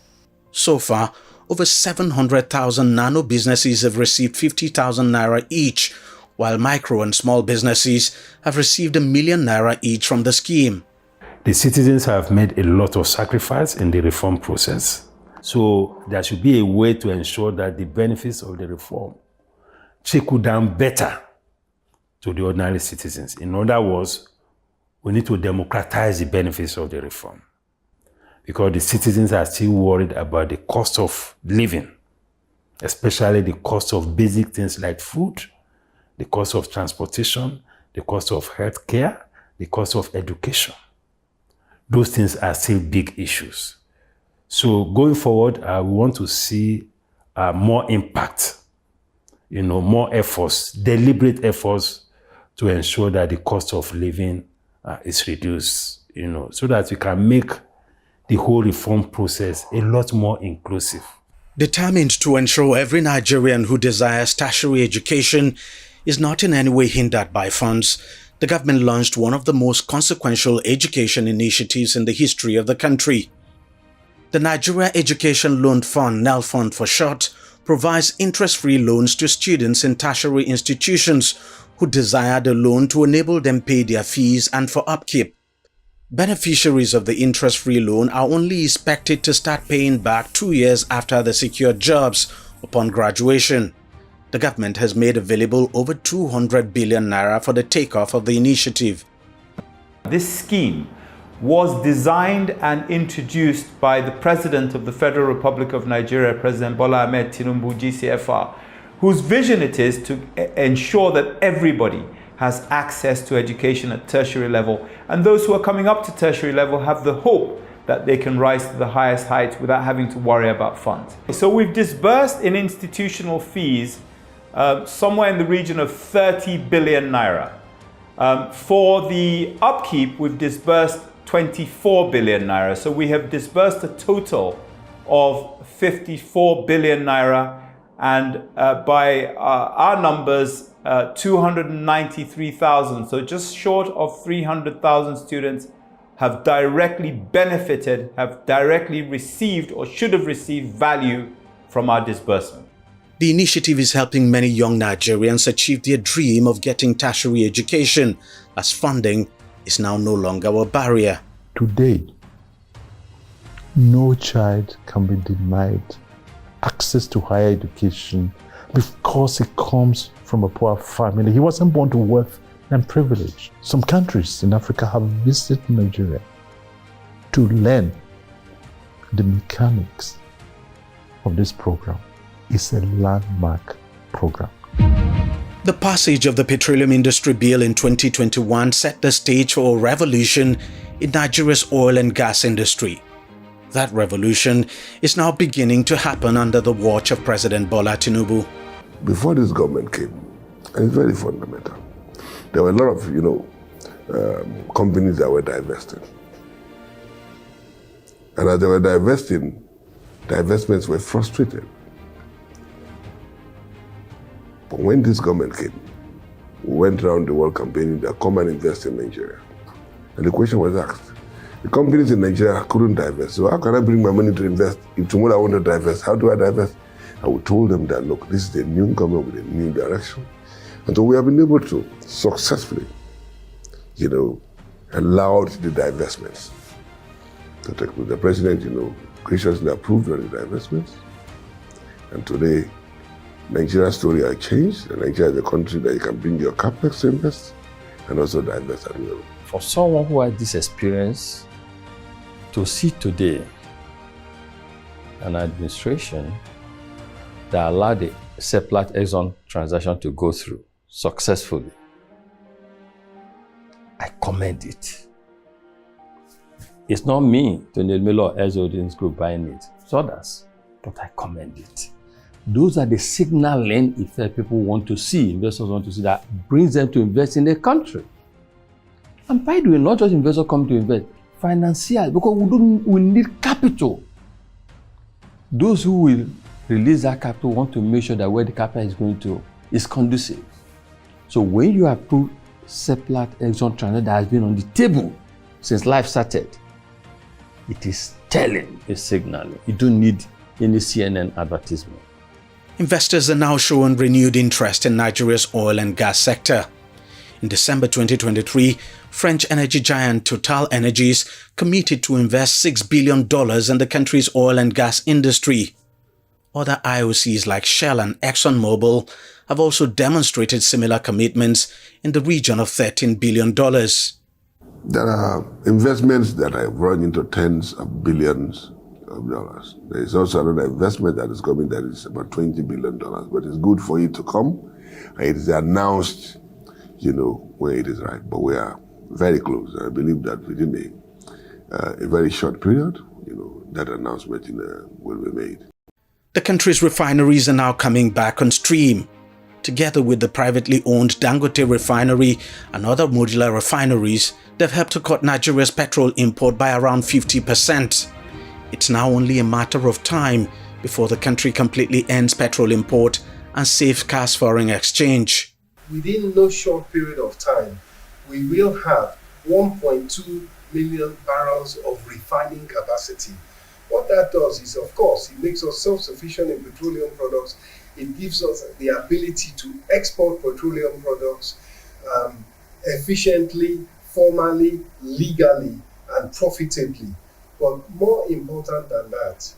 So far, over 700,000 nano businesses have received 50,000 naira each, while micro and small businesses have received ₦1 million naira each from the scheme. The citizens have made a lot of sacrifice in the reform process. So there should be a way to ensure that the benefits of the reform trickle down better to the ordinary citizens. In other words, we need to democratize the benefits of the reform. because the citizens are still worried about the cost of living, especially the cost of basic things like food, the cost of transportation, the cost of health care, the cost of education. Those things are still big issues. So going forward, we want to see more impact, more efforts, deliberate efforts to ensure that the cost of living is reduced, so that we can make the whole reform process a lot more inclusive. Determined to ensure every Nigerian who desires tertiary education is not in any way hindered by funds, the government launched one of the most consequential education initiatives in the history of the country. The Nigeria Education Loan Fund, NELFund for short, provides interest-free loans to students in tertiary institutions who desire the loan to enable them pay their fees and for upkeep. Beneficiaries of the interest-free loan are only expected to start paying back 2 years after they secure jobs upon graduation. The government has made available over 200 billion naira for the takeoff of the initiative. This scheme was designed and introduced by the President of the Federal Republic of Nigeria, President Bola Ahmed Tinubu, GCFR, whose vision it is to ensure that everybody has access to education at tertiary level, and those who are coming up to tertiary level have the hope that they can rise to the highest heights without having to worry about funds. So we've disbursed in institutional fees somewhere in the region of 30 billion naira. For the upkeep, we've disbursed 24 billion naira. So we have disbursed a total of 54 billion naira, and by our numbers, 293,000, so just short of 300,000 students have directly benefited, have directly received or should have received value from our disbursement. The initiative is helping many young Nigerians achieve their dream of getting tertiary education, as funding is now no longer a barrier. Today, no child can be denied access to higher education because he comes from a poor family. He wasn't born to wealth and privilege. Some countries in Africa have visited Nigeria to learn the mechanics of this program. It's a landmark program. The passage of the Petroleum Industry Bill in 2021 set the stage for a revolution in Nigeria's oil and gas industry. That revolution is now beginning to happen under the watch of President Bola Tinubu. Before this government came, and it's very fundamental, there were a lot of, companies that were divested. And as they were divesting, the investments were frustrated. But when this government came, we went around the world campaigning that come and invest in Nigeria. And the question was asked, the companies in Nigeria couldn't divest, so how can I bring my money to invest? If tomorrow I want to divest, how do I divest? And we told them that, look, this is a new government with a new direction. And so we have been able to successfully, allow the divestments. The president, graciously approved of the divestments. And today, Nigeria's story has changed, and Nigeria is a country that you can bring your capex to invest and also divest as well. For someone who has this experience, to see today an administration that allowed the Seplat Exxon transaction to go through successfully, I commend it. It's not me, Tony Miller or Holdings Group buying it, it's others, but I commend it. Those are the signaling effect people want to see, investors want to see, that brings them to invest in the country. And by the way, not just investors come to invest, financiers, because we need capital. Those who will release that capital want to make sure that where the capital is going to is conducive. So when you approve Seplat Exxon transaction that has been on the table since life started, it is telling, a signal. You don't need any CNN advertisement. Investors are now showing renewed interest in Nigeria's oil and gas sector. In December 2023, French energy giant Total Energies committed to invest $6 billion in the country's oil and gas industry. Other IOCs like Shell and ExxonMobil have also demonstrated similar commitments in the region of $13 billion. There are investments that have run into tens of billions of dollars. There is also another investment that is coming that is about $20 billion, but it's good for it to come. And it is announced, when it is right. But we are very close. I believe that within a very short period, that announcement will be made. The country's refineries are now coming back on stream. Together with the privately owned Dangote refinery and other modular refineries, they've helped to cut Nigeria's petrol import by around 50%. It's now only a matter of time before the country completely ends petrol import and safeguards foreign exchange. Within no short period of time, we will have 1.2 million barrels of refining capacity. What that does is, of course, it makes us self-sufficient in petroleum products. It gives us the ability to export petroleum products efficiently, formally, legally, and profitably. But more important than that,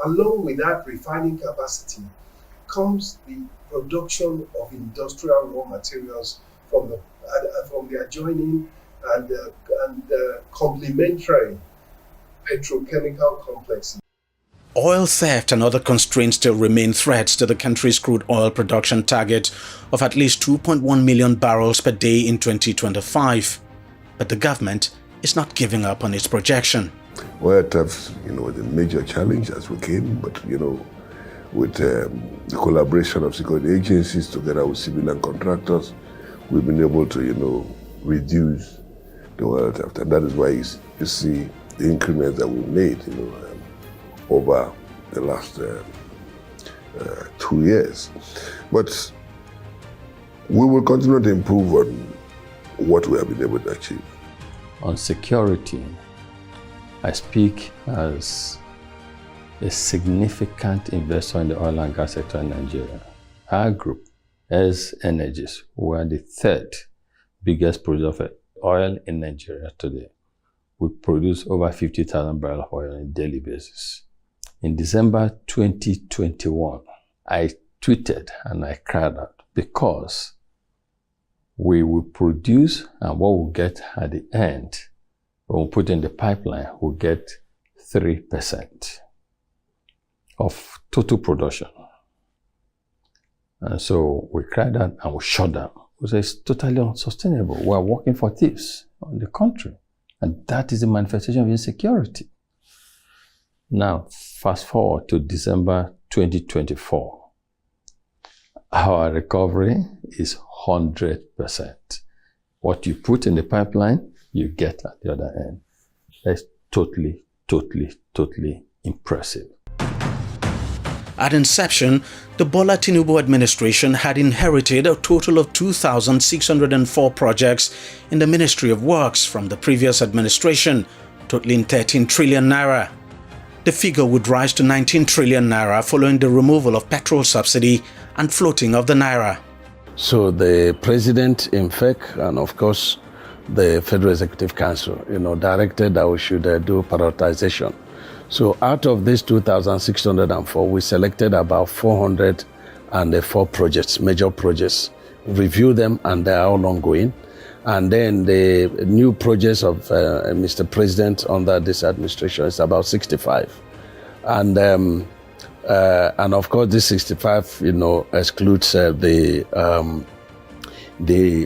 along with that refining capacity comes the production of industrial raw materials from the adjoining and complementary petrochemical complexes. Oil theft and other constraints still remain threats to the country's crude oil production target of at least 2.1 million barrels per day in 2025. But the government is not giving up on its projection. Oil theft, was a major challenge as we came, but, with the collaboration of security agencies together with civilian contractors, we've been able to, reduce the oil theft. And that is why you see the increments that we've made, over the last 2 years. But we will continue to improve on what we have been able to achieve. On security, I speak as a significant investor in the oil and gas sector in Nigeria. Our group, as Energies, we are the third biggest producer of oil in Nigeria today. We produce over 50,000 barrels of oil on a daily basis. In December 2021, I tweeted and I cried out because we will produce, and what we'll get at the end, when we put in the pipeline, we'll get 3% of total production. And so we cried out and we shut down. We said it's totally unsustainable. We are working for thieves on the country. And that is the manifestation of insecurity. Now, fast forward to December 2024. Our recovery is 100%. What you put in the pipeline, you get at the other end. That's totally impressive. At inception, the Bola Tinubu administration had inherited a total of 2,604 projects in the Ministry of Works from the previous administration, totaling 13 trillion naira. The figure would rise to 19 trillion naira following the removal of petrol subsidy and floating of the naira. So the president, in fact, and of course the Federal Executive Council, directed that we should do prioritization. So out of these 2,604, we selected about 404 projects, major projects, review them, and they are all ongoing. And then the new projects of Mr. President under this administration is about 65. And of course, this 65, excludes the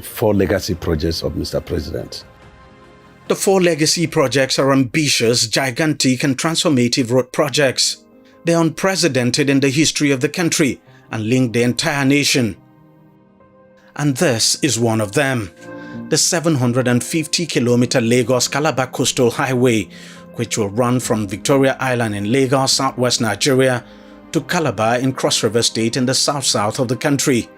4 legacy projects of Mr. President. The 4 legacy projects are ambitious, gigantic, and transformative road projects. They are unprecedented in the history of the country and link the entire nation. And this is one of them. The 750-kilometer Lagos-Calabar Coastal Highway, which will run from Victoria Island in Lagos, southwest Nigeria, to Calabar in Cross River State in the south of the country.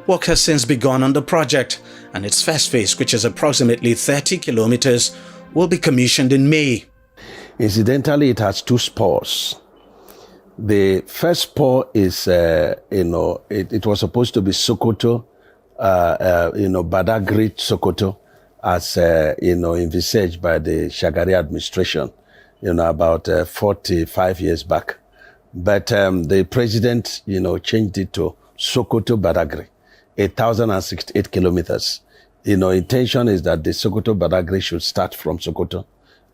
Work has since begun on the project, and its first phase, which is approximately 30 kilometers, will be commissioned in May. Incidentally, it has 2 spurs. The first spur is, it was supposed to be Sokoto, Badagry, Sokoto, as, envisaged by the Shagari administration, about 45 years back. But the president, changed it to Sokoto, Badagry, 1,068 kilometers, intention is that the Sokoto-Badagry should start from Sokoto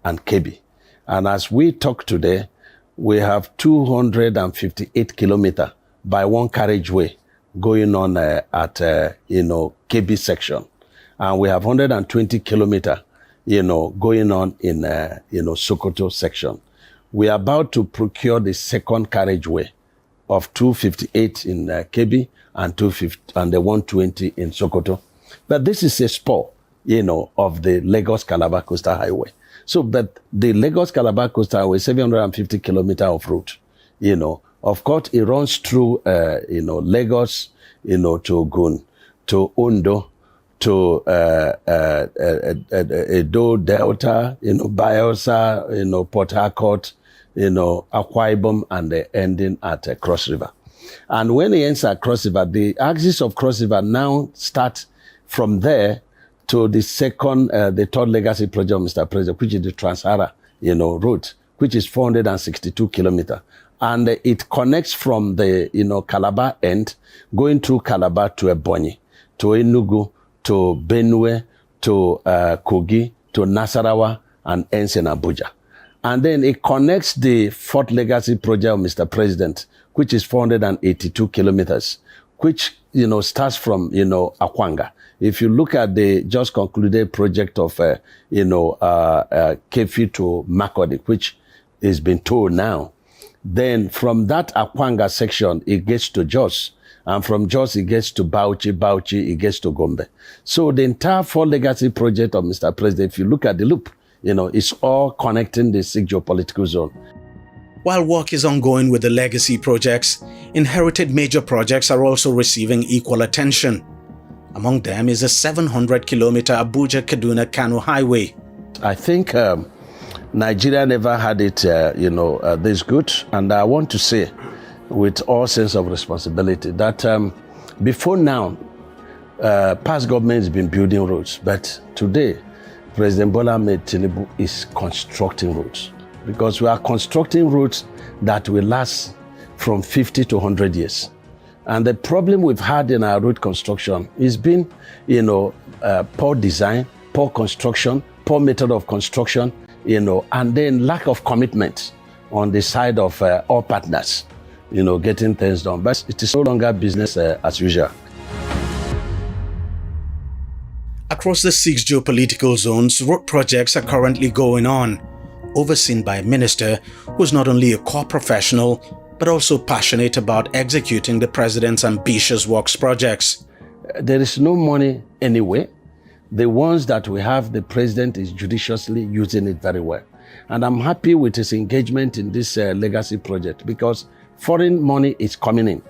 and Kebbi. And as we talk today, we have 258 kilometers by one carriageway going on at Kebbi section. And we have 120 kilometers, going on in, Sokoto section. We are about to procure the second carriageway of 258 in Kebbi and the 120 in Sokoto. But this is a spur, of the Lagos-Calabar Coastal Highway. So, but the Lagos-Calabar Coastal Highway, 750 kilometers of route, of course, it runs through, Lagos, to Ogun, to Ondo, to Edo Delta, Bayelsa, Port Harcourt, Akwa Ibom, and the ending at Cross River. And when it ends at Cross River, the axis of Cross River now starts from there to the third legacy project of Mr. President, which is the Trans-Sahara, route, which is 462 kilometers. And it connects from the, Calabar end, going through Calabar to Ebonyi, to Enugu, to Benue, to Kogi, to Nasarawa, and ends in Abuja. And then it connects the fourth legacy project of Mr. President, which is 482 kilometers, which, starts from, Akwanga. If you look at the just concluded project of, Kefi to Makurdi, which is being told now, then from that Akwanga section, it gets to Jos. And from Jos, it gets to Bauchi, it gets to Gombe. So the entire four legacy project of Mr. President, if you look at the loop, it's all connecting the six geopolitical zone. While work is ongoing with the legacy projects, inherited major projects are also receiving equal attention. Among them is a 700-kilometer Abuja-Kaduna-Kano highway. I think Nigeria never had it, this good. And I want to say, with all sense of responsibility, that before now, past government has been building roads. But today, President Bola Ahmed Tinubu is constructing roads. Because we are constructing roads that will last from 50 to 100 years. And the problem we've had in our road construction has been, poor design, poor construction, poor method of construction, and then lack of commitment on the side of all partners, getting things done. But it is no longer business as usual. Across the 6 geopolitical zones, road projects are currently going on, overseen by a minister who is not only a core professional, but also passionate about executing the president's ambitious works projects. There is no money anyway. The ones that we have, the president is judiciously using it very well. And I'm happy with his engagement in this legacy project because foreign money is coming in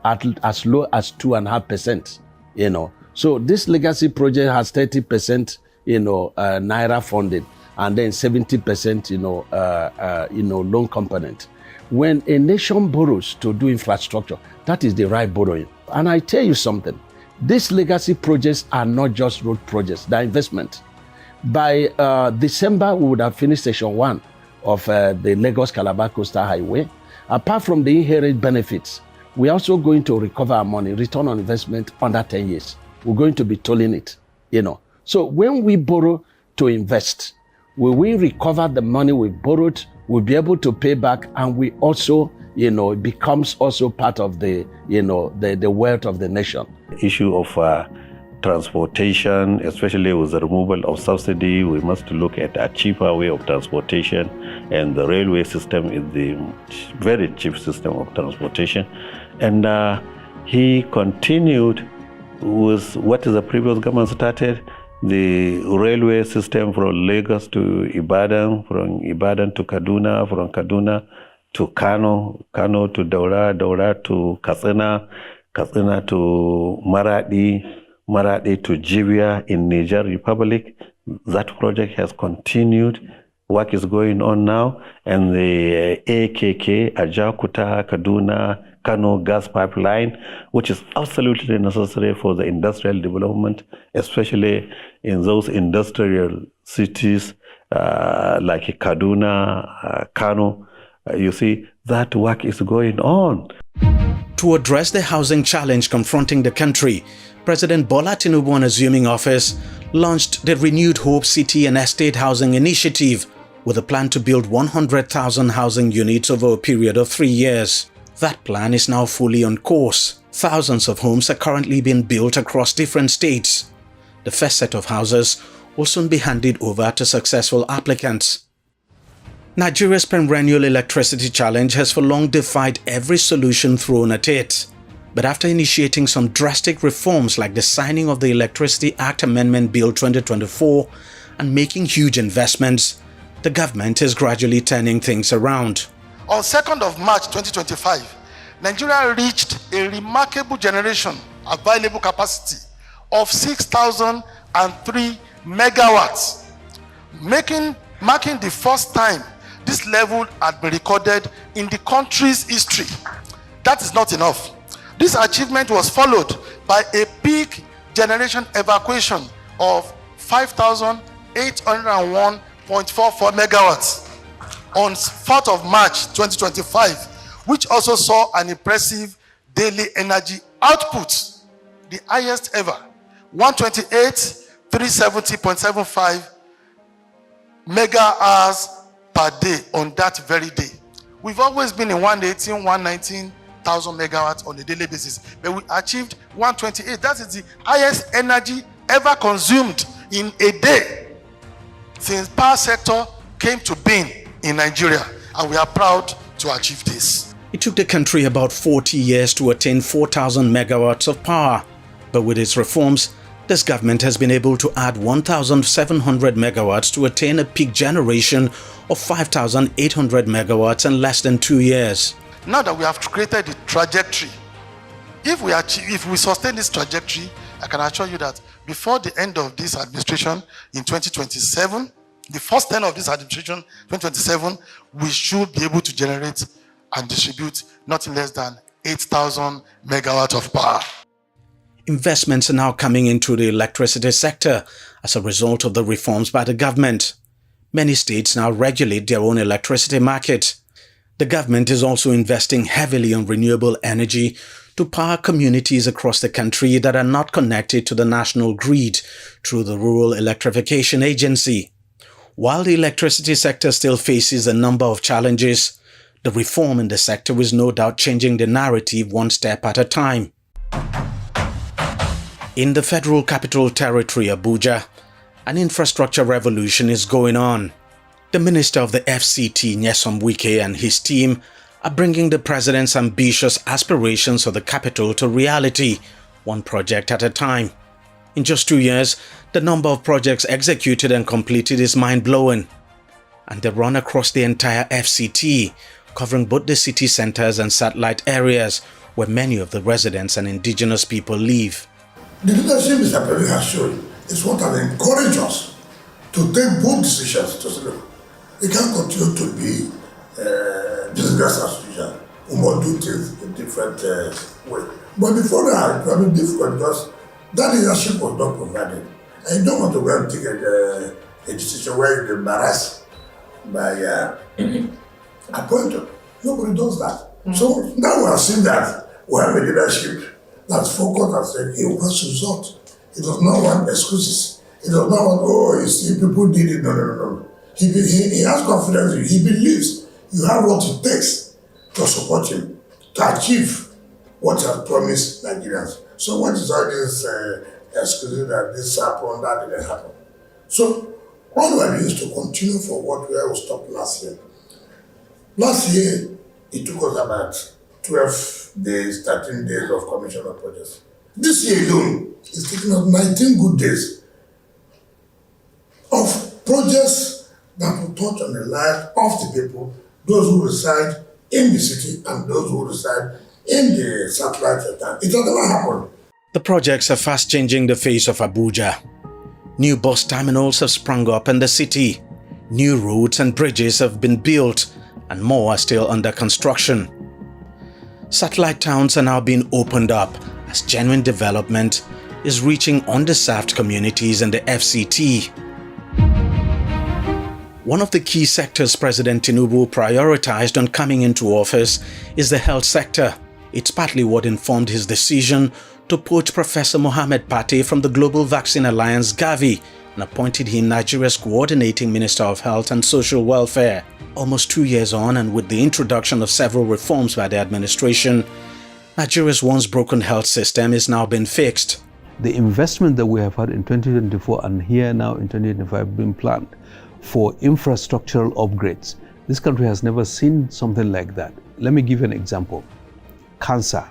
at as low as 2.5%, So this legacy project has 30%, Naira funding, and then 70%, loan component. When a nation borrows to do infrastructure, that is the right borrowing. And I tell you something, these legacy projects are not just road projects, they're investment. By December, we would have finished section 1 of the Lagos-Calabar Coastal Highway. Apart from the inherent benefits, we're also going to recover our money, return on investment under 10 years. We're going to be tolling it, So when we borrow to invest, when we recover the money we borrowed, we'll be able to pay back, and we also, it becomes also part of the, the wealth of the nation. The issue of transportation, especially with the removal of subsidy, we must look at a cheaper way of transportation, and the railway system is the very cheap system of transportation. And he continued with what the previous government started, the railway system from Lagos to Ibadan, from Ibadan to Kaduna, from Kaduna to Kano, Kano to Daura, Daura to Katsina, Katsina to Maradi, Maradi to Jibia in Niger Republic. That project has continued. Work is going on now, and the AKK, Ajakuta, Kaduna, Kano gas pipeline, which is absolutely necessary for the industrial development, especially in those industrial cities like Kaduna, Kano. You see, that work is going on. To address the housing challenge confronting the country, President Bola Tinubu, on assuming office, launched the Renewed Hope City and Estate Housing Initiative with a plan to build 100,000 housing units over a period of 3 years. That plan is now fully on course. Thousands of homes are currently being built across different states. The first set of houses will soon be handed over to successful applicants. Nigeria's perennial electricity challenge has for long defied every solution thrown at it. But after initiating some drastic reforms like the signing of the Electricity Act Amendment Bill 2024 and making huge investments, the government is gradually turning things around. On 2nd of March 2025, Nigeria reached a remarkable generation available capacity of 6,003 megawatts, marking the first time this level had been recorded in the country's history. That is not enough. This achievement was followed by a peak generation evacuation of 5,801.44 megawatts on 4th of March 2025, which also saw an impressive daily energy output, the highest ever, 128,370.75 mega hours per day on that very day. We've always been in 118, 119,000 megawatts on a daily basis, but we achieved 128. That is the highest energy ever consumed in a day since power sector came to being in Nigeria, and we are proud to achieve this. It took the country about 40 years to attain 4,000 megawatts of power, but with its reforms, this government has been able to add 1,700 megawatts to attain a peak generation of 5,800 megawatts in less than 2 years. Now that we have created the trajectory, if we sustain this trajectory, I can assure you that before the end of this administration in 2027, the first 10 of this administration, 2027, we should be able to generate and distribute nothing less than 8,000 megawatts of power. Investments are now coming into the electricity sector as a result of the reforms by the government. Many states now regulate their own electricity market. The government is also investing heavily on renewable energy to power communities across the country that are not connected to the national grid through the Rural Electrification Agency. While the electricity sector still faces a number of challenges, the reform in the sector is no doubt changing the narrative one step at a time. In the Federal Capital Territory, Abuja, an infrastructure revolution is going on. The Minister of the FCT, Nyesom Wike, and his team are bringing the president's ambitious aspirations for the capital to reality, one project at a time. In just 2 years, the number of projects executed and completed is mind-blowing. And they run across the entire FCT, covering both the city centers and satellite areas where many of the residents and indigenous people live. The leadership Mr. President has shown is what has encouraged us to take bold decisions to say, look, we can't continue to be business as usual. We must do things in different ways. But before that, it was difficult because that leadership was not provided. And you don't want to go and take a decision where you're embarrassed by appointment. Nobody does that. So now we have seen that we have a leadership that's focused and said, it wants results. It does not want excuses. It does not want, oh, you see, people did it. No. He has confidence in you. He believes you have what it takes to support him, to achieve what he has promised Nigerians. So what is all this excuses that this happened, that didn't happen? So all we are doing is to continue for what we stopped last year. Last year, it took us about 12 days, 13 days of commission of projects. This year alone, it's taking us 19 good days of projects that will touch on the life of the people, those who reside in the city and those who reside in the satellite center. It has never happened. The projects are fast changing the face of Abuja. New bus terminals have sprung up in the city. New roads and bridges have been built, and more are still under construction. Satellite towns are now being opened up as genuine development is reaching underserved communities in the FCT. One of the key sectors President Tinubu prioritized on coming into office is the health sector. It's partly what informed his decision to poach Professor Mohamed Pate from the Global Vaccine Alliance Gavi and appointed him Nigeria's coordinating Minister of Health and Social Welfare. Almost 2 years on, and with the introduction of several reforms by the administration, Nigeria's once broken health system is now being fixed. The investment that we have had in 2024 and here now in 2025 being planned for infrastructural upgrades. This country has never seen something like that. Let me give you an example. Cancer,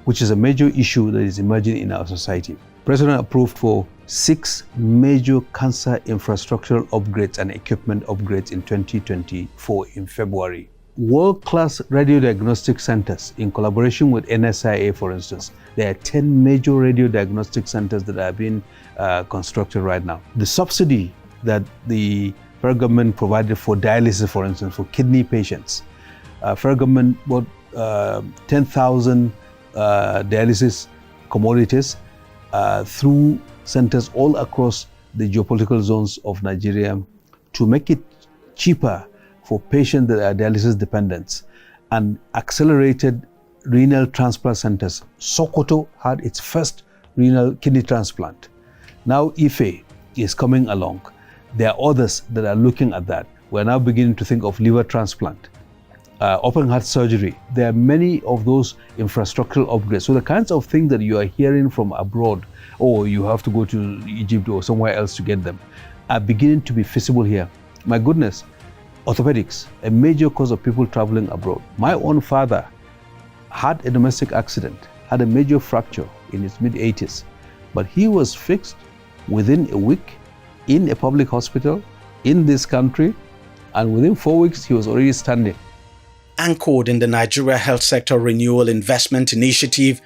which is a major issue that is emerging in our society. President approved for 6 major cancer infrastructural upgrades and equipment upgrades in 2024 in February. World-class radiodiagnostic centers in collaboration with NSIA, for instance. There are 10 major radiodiagnostic centers that are being constructed right now. The subsidy that the federal government provided for dialysis, for instance, for kidney patients. Federal government bought 10,000 dialysis commodities through centers all across the geopolitical zones of Nigeria to make it cheaper for patients that are dialysis dependent, and accelerated renal transplant centers. Sokoto had its first renal kidney transplant. Now Ife is coming along. There are others that are looking at that. We're now beginning to think of liver transplant, open heart surgery. There are many of those infrastructural upgrades. So the kinds of things that you are hearing from abroad, or you have to go to Egypt or somewhere else to get them, are beginning to be feasible here. My goodness, orthopedics, a major cause of people traveling abroad. My own father had a domestic accident, had a major fracture in his mid-80s, but he was fixed within a week in a public hospital in this country, and within 4 weeks he was already standing. Anchored in the Nigeria Health Sector Renewal Investment Initiative,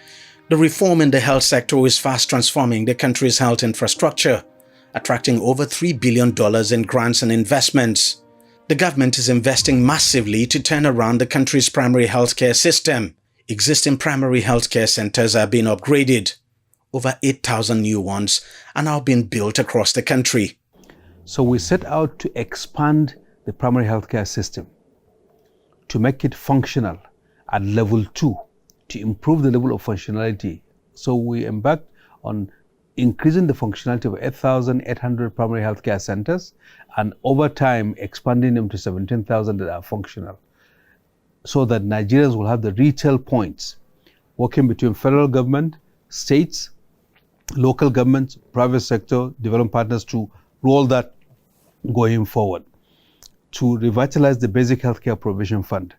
the reform in the health sector is fast transforming the country's health infrastructure, attracting over $3 billion in grants and investments. The government is investing massively to turn around the country's primary healthcare system. Existing primary healthcare centers are being upgraded. Over 8,000 new ones are now being built across the country. So we set out to expand the primary healthcare system, to make it functional at level 2, to improve the level of functionality. So we embarked on increasing the functionality of 8,800 primary healthcare centers, and over time expanding them to 17,000 that are functional, so that Nigerians will have the retail points working between federal government, states, local governments, private sector, development partners to roll that going forward, to revitalize the basic healthcare provision fund.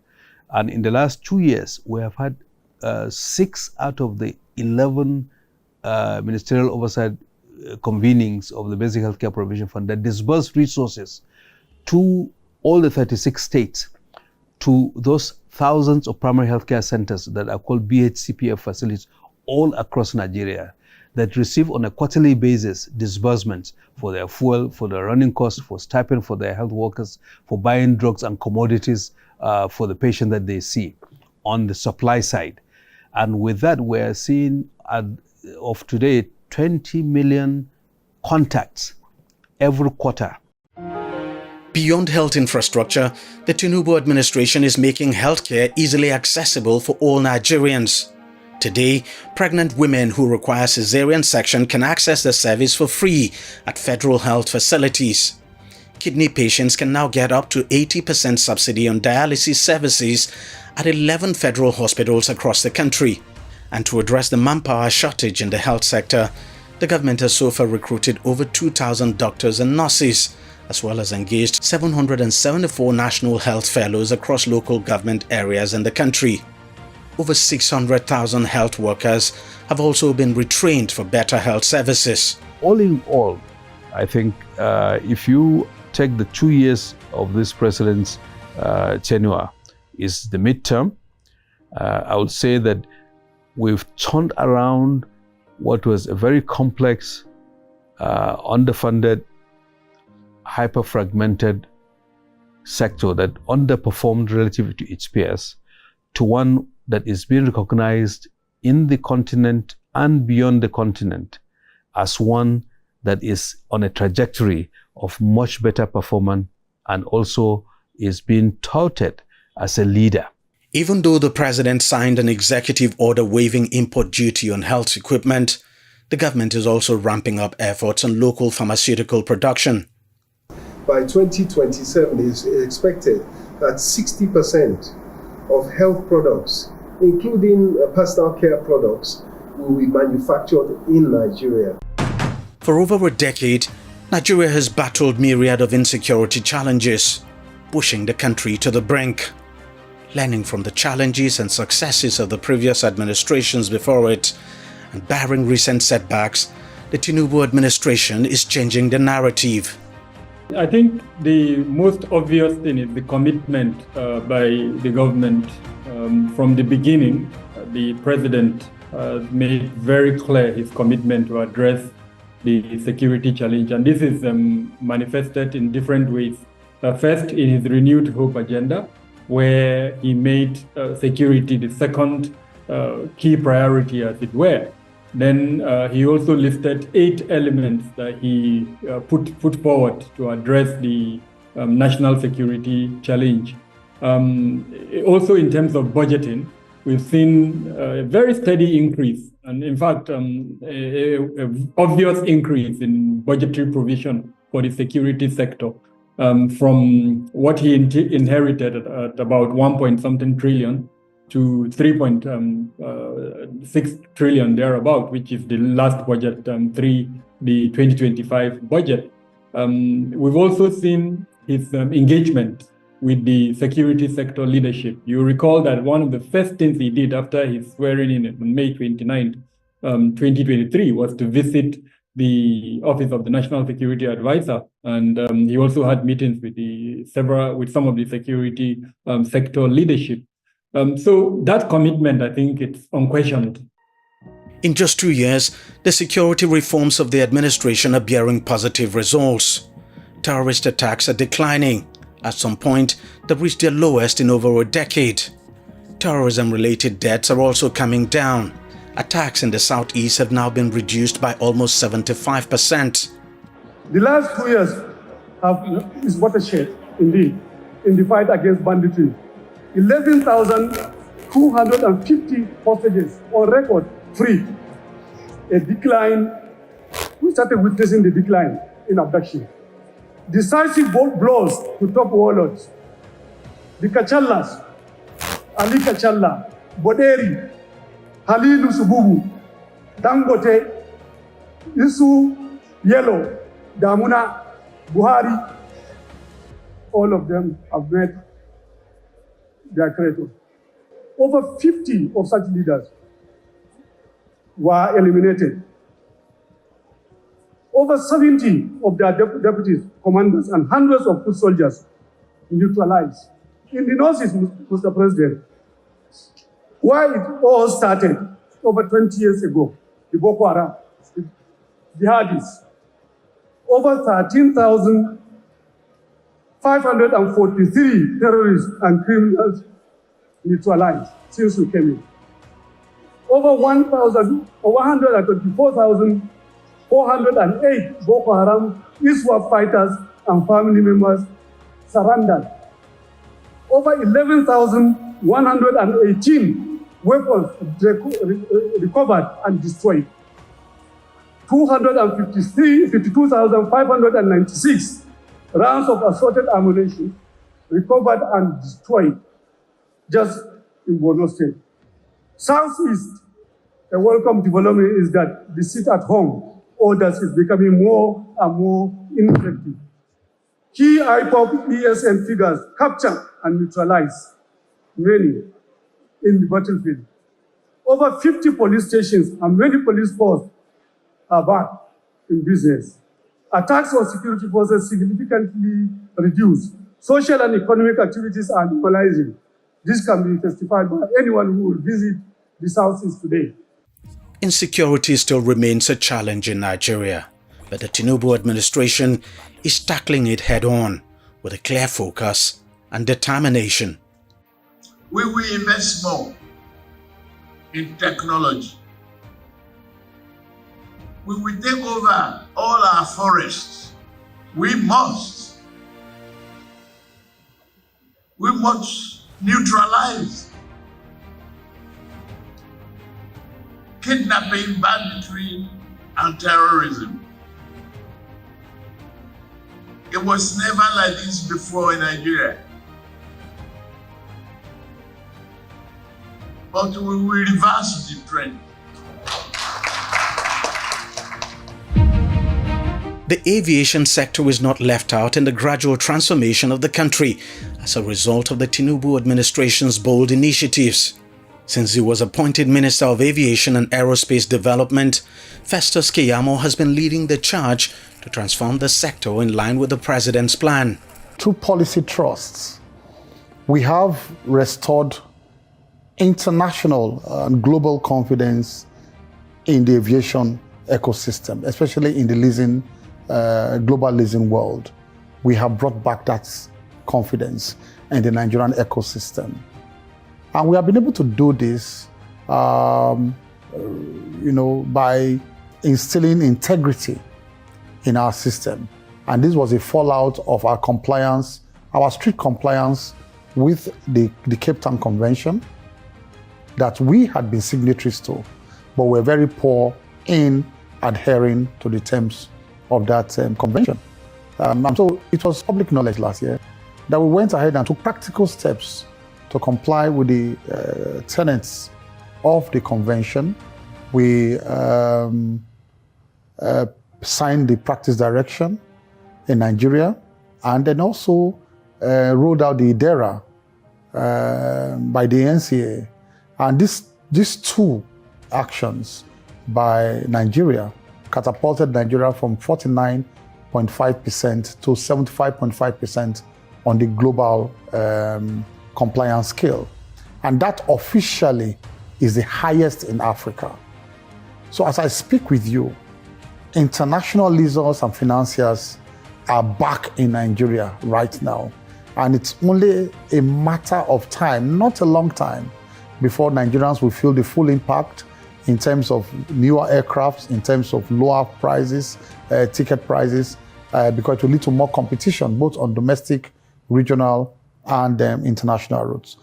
And in the last 2 years, we have had 6 out of the 11 ministerial oversight convenings of the basic healthcare provision fund that disbursed resources to all the 36 states, to those thousands of primary healthcare centers that are called BHCPF facilities all across Nigeria, that receive on a quarterly basis disbursements for their fuel, for their running costs, for stipend for their health workers, for buying drugs and commodities for the patient that they see on the supply side. And with that, we're seeing of today 20 million contacts every quarter. Beyond health infrastructure, the Tinubu administration is making healthcare easily accessible for all Nigerians. Today, pregnant women who require cesarean section can access the service for free at federal health facilities. Kidney patients can now get up to 80% subsidy on dialysis services at 11 federal hospitals across the country. And to address the manpower shortage in the health sector, the government has so far recruited over 2,000 doctors and nurses, as well as engaged 774 national health fellows across local government areas in the country. Over 600,000 health workers have also been retrained for better health services. All in all, I think if you take the 2 years of this president's tenure is the midterm, I would say that we've turned around what was a very complex, underfunded, hyper-fragmented sector that underperformed relative to its peers, to one that is being recognized in the continent and beyond the continent as one that is on a trajectory of much better performance and also is being touted as a leader. Even though the president signed an executive order waiving import duty on health equipment, the government is also ramping up efforts on local pharmaceutical production. By 2027, it is expected that 60% of health products, including personal care products, will be manufactured in Nigeria. For over a decade, Nigeria has battled myriad of insecurity challenges, pushing the country to the brink. Learning from the challenges and successes of the previous administrations before it, and barring recent setbacks, the Tinubu administration is changing the narrative. I think the most obvious thing is the commitment by the government. From the beginning, the president made very clear his commitment to address the security challenge, and this is manifested in different ways. First, in his renewed hope agenda, where he made security the second key priority, as it were. Then he also listed 8 elements that he put forward to address the national security challenge. Also, in terms of budgeting, we've seen a very steady increase, and in fact, an obvious increase in budgetary provision for the security sector. From what he inherited at about 1.something trillion to 3.6 trillion thereabout, which is the last budget, the 2025 budget. We've also seen his engagement with the security sector leadership. You recall that one of the first things he did after his swearing in on May 29, 2023, was to visit the Office of the National Security Advisor, and he also had meetings with some of the security sector leadership. So that commitment, I think, it's unquestioned. In just 2 years, the security reforms of the administration are bearing positive results. Terrorist attacks are declining. At some point, they've reached their lowest in over a decade. Terrorism-related deaths are also coming down. Attacks in the southeast have now been reduced by almost 75%. The last 2 years is watershed, indeed, in the fight against banditry. 11,250 hostages on record free. A decline. We started witnessing the decline in abduction. Decisive blows to top warlords. The Kachallas, Ali Kachalla, Boderi, Halilu Sububu, Dangote, Isu, Yellow, Damuna, Buhari, all of them have met their creator. Over 50 of such leaders were eliminated. Over 70 of their deputies, commanders, and hundreds of foot soldiers neutralized. In the Northeast, Mr. President, where it all started over 20 years ago, the Boko Haram, the jihadis, over 13,543 terrorists and criminals neutralized since we came in. Over 124,408 Boko Haram ISWAP fighters and family members surrendered. Over 11,118 weapons recovered and destroyed. 52,596 rounds of assorted ammunition recovered and destroyed just in Borno State. Southeast, a welcome development is that the sit-at-home orders is becoming more and more ineffective. Key IPOP ESN figures capture and neutralize many in the battlefield. Over 50 police stations and many police forces are back in business. Attacks on security forces significantly reduced. Social and economic activities are normalizing. This can be testified by anyone who will visit the Southeast today. Insecurity still remains a challenge in Nigeria, but the Tinubu administration is tackling it head-on with a clear focus and determination. We will invest more in technology. We will take over all our forests. We must neutralize kidnapping, banditry, and terrorism. It was never like this before in Nigeria. But we will reverse the trend. The aviation sector is not left out in the gradual transformation of the country as a result of the Tinubu administration's bold initiatives. Since he was appointed Minister of Aviation and Aerospace Development, Festus Keyamo has been leading the charge to transform the sector in line with the president's plan. Through policy trusts, we have restored international and global confidence in the aviation ecosystem, especially in the leasing global leasing world. We have brought back that confidence in the Nigerian ecosystem. And we have been able to do this by instilling integrity in our system. And this was a fallout of our compliance, our strict compliance with the Cape Town Convention that we had been signatories to, but were very poor in adhering to the terms of that convention. And so it was public knowledge last year that we went ahead and took practical steps to comply with the tenets of the convention. We signed the practice direction in Nigeria, and then also rolled out the IDERA by the NCA. And these two actions by Nigeria catapulted Nigeria from 49.5% to 75.5% on the global compliance scale. And that officially is the highest in Africa. So as I speak with you, international leasers and financiers are back in Nigeria right now. And it's only a matter of time, not a long time, before Nigerians will feel the full impact in terms of newer aircrafts, in terms of lower prices, ticket prices, because it will lead to more competition, both on domestic, regional, and international routes.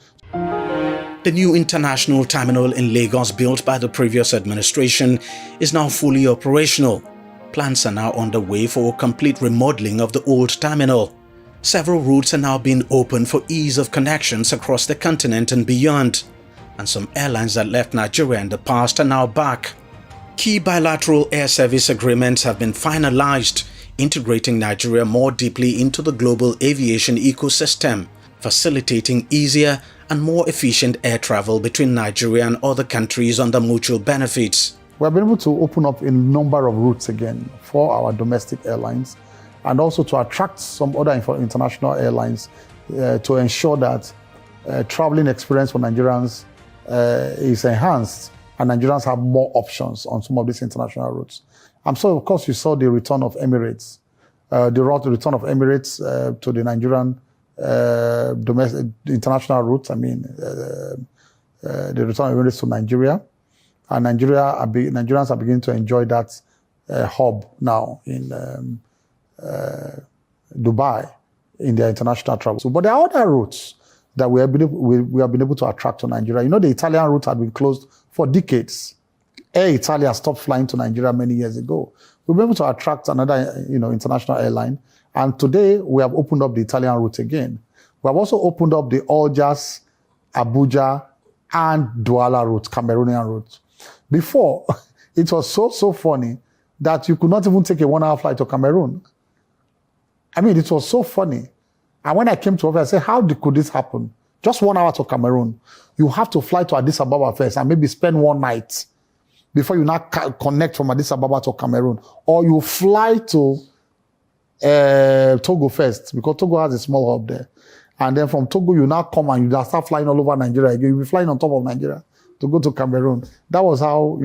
The new international terminal in Lagos, built by the previous administration, is now fully operational. Plans are now underway for a complete remodeling of the old terminal. Several routes are now being opened for ease of connections across the continent and beyond. And some airlines that left Nigeria in the past are now back. Key bilateral air service agreements have been finalized, integrating Nigeria more deeply into the global aviation ecosystem, facilitating easier and more efficient air travel between Nigeria and other countries under mutual benefits. We have been able to open up a number of routes again for our domestic airlines, and also to attract some other international airlines to ensure that traveling experience for Nigerians is enhanced, and Nigerians have more options on some of these international routes. And so, of course, you saw the return of Emirates, the return of Emirates to the Nigerian domestic international routes. The return of Emirates to Nigeria, and Nigerians are beginning to enjoy that hub now in Dubai in their international travel. So, but there are other routes that we have been able to attract to Nigeria. You know, the Italian route had been closed for decades. Air Italia stopped flying to Nigeria many years ago. We've been able to attract another, international airline, and today we have opened up the Italian route again. We have also opened up the Algiers, Abuja, and Douala route, Cameroonian route. Before, it was so funny that you could not even take a 1 hour flight to Cameroon. It was so funny. And when I came to office, I said, how could this happen? Just 1 hour to Cameroon. You have to fly to Addis Ababa first and maybe spend one night before you now connect from Addis Ababa to Cameroon. Or you fly to Togo first, because Togo has a small hub there. And then from Togo, you now come and you start flying all over Nigeria. You'll be flying on top of Nigeria to go to Cameroon. That was how,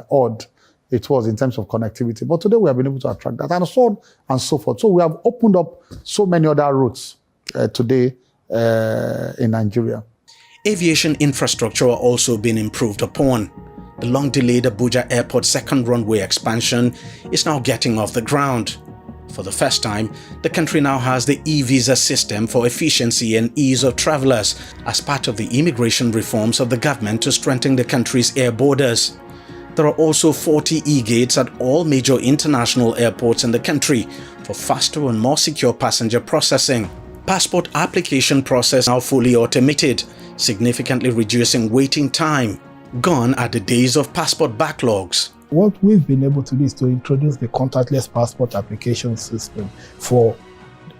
odd it was in terms of connectivity. But today we have been able to attract that, and so on and so forth. So we have opened up so many other routes today in Nigeria. Aviation infrastructure are also being improved upon. The long-delayed Abuja Airport second runway expansion is now getting off the ground. For the first time, the country now has the e-visa system for efficiency and ease of travelers as part of the immigration reforms of the government to strengthen the country's air borders. There are also 40 e-gates at all major international airports in the country for faster and more secure passenger processing. Passport application process now fully automated, significantly reducing waiting time. Gone are the days of passport backlogs. What we've been able to do is to introduce the contactless passport application system for,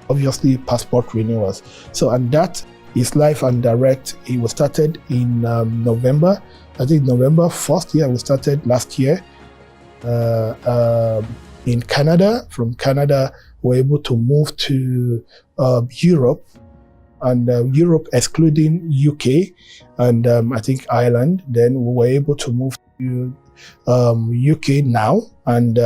obviously, passport renewals. So, and that is live and direct. It was started in November. I think November 1st, yeah, we started last year in Canada. From Canada, we're able to move to Europe, and Europe excluding UK and I think Ireland. Then we were able to move to UK now, and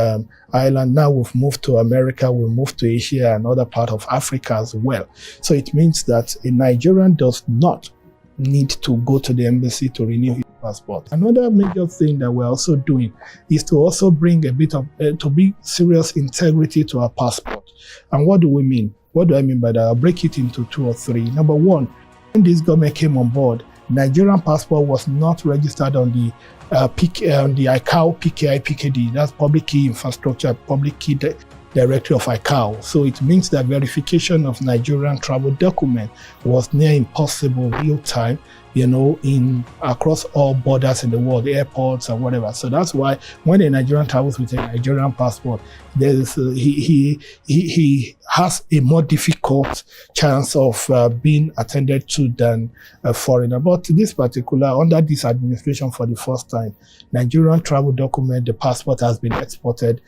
Ireland. Now we've moved to America, we've moved to Asia and other part of Africa as well. So it means that a Nigerian does not need to go to the embassy to renew his passport. Another major thing that we're also doing is to also bring a bit of, to be serious integrity to our passport. And what do we mean? What do I mean by that? I'll break it into 2 or 3. Number 1, when this government came on board, Nigerian passport was not registered on the ICAO PKI PKD, that's Public Key Infrastructure, Public Key Directory of ICAO. So it means that verification of Nigerian travel document was near impossible real time, you know, in across all borders in the world, airports and whatever. So that's why when a Nigerian travels with a Nigerian passport, there's he has a more difficult chance of being attended to than a foreigner. But this particular, under this administration for the first time, Nigerian travel document, the passport has been imported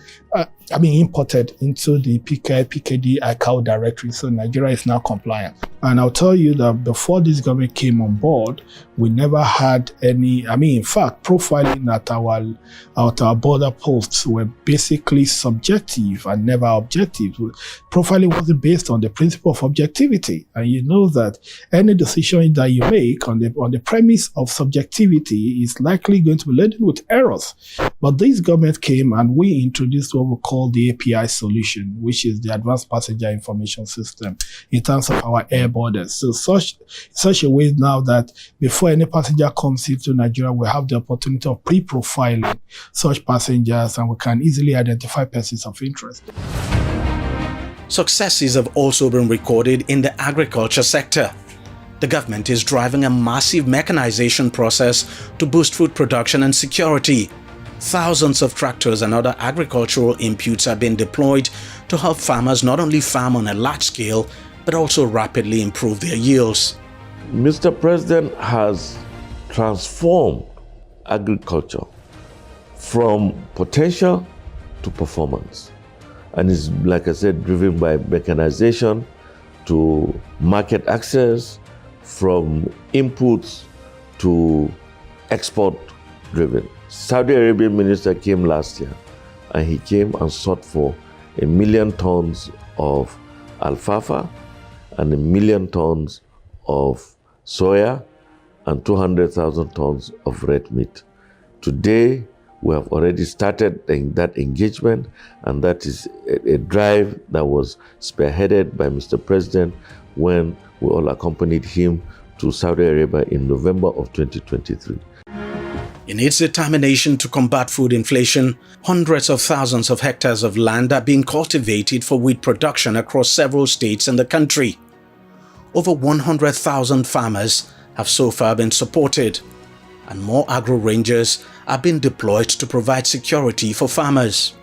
into the PKD ICAO directory. So Nigeria is now compliant. And I'll tell you that before this government came on board, we never had any, in fact, profiling at our border posts were basically subjective and never objective. Profiling wasn't based on the principle of objectivity. And you know that any decision that you make on the premise of subjectivity is likely going to be laden with errors. But this government came and we introduced what we call the API solution, which is the Advanced Passenger Information System in terms of our air borders. So such a way now that before any passenger comes into Nigeria, we have the opportunity of pre-profiling such passengers and we can easily identify persons of interest. Successes have also been recorded in the agriculture sector. The government is driving a massive mechanization process to boost food production and security. Thousands of tractors and other agricultural inputs have been deployed to help farmers not only farm on a large scale, but also rapidly improve their yields. Mr. President has transformed agriculture from potential to performance. And is, like I said, driven by mechanization to market access, from inputs to export driven. Saudi Arabian minister came last year and he came and sought for 1 million tons of alfalfa and 1 million tons of soya and 200,000 tons of red meat. Today, we have already started that engagement, and that is a drive that was spearheaded by Mr. President when we all accompanied him to Saudi Arabia in November of 2023. In its determination to combat food inflation, hundreds of thousands of hectares of land are being cultivated for wheat production across several states in the country. Over 100,000 farmers have so far been supported, and more agro-rangers are being deployed to provide security for farmers.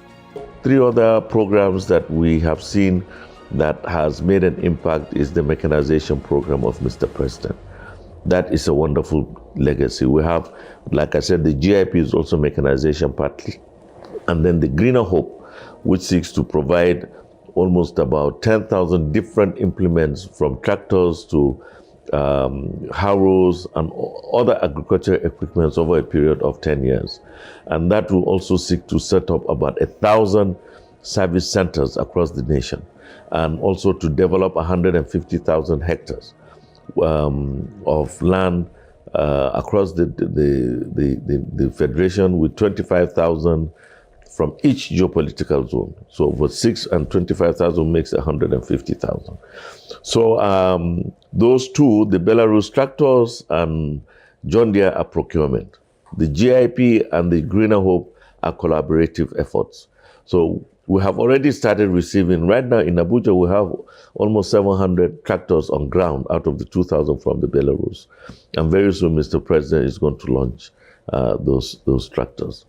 3 other programs that we have seen that has made an impact is the mechanization program of Mr. President. That is a wonderful legacy. We have, like I said, the GIP is also mechanization partly. And then the Greener Hope, which seeks to provide almost about 10,000 different implements from tractors to harrows and other agricultural equipment over a period of 10 years. And that will also seek to set up about 1,000 service centers across the nation, and also to develop 150,000 hectares of land across the Federation, with 25,000 from each geopolitical zone. So over 6 and 25,000 makes 150,000. So those two, the Belarus tractors and John Deere, are procurement. The GIP and the Greener Hope are collaborative efforts. So we have already started receiving, right now in Abuja, we have almost 700 tractors on ground out of the 2,000 from the Belarus. And very soon, Mr. President is going to launch those tractors.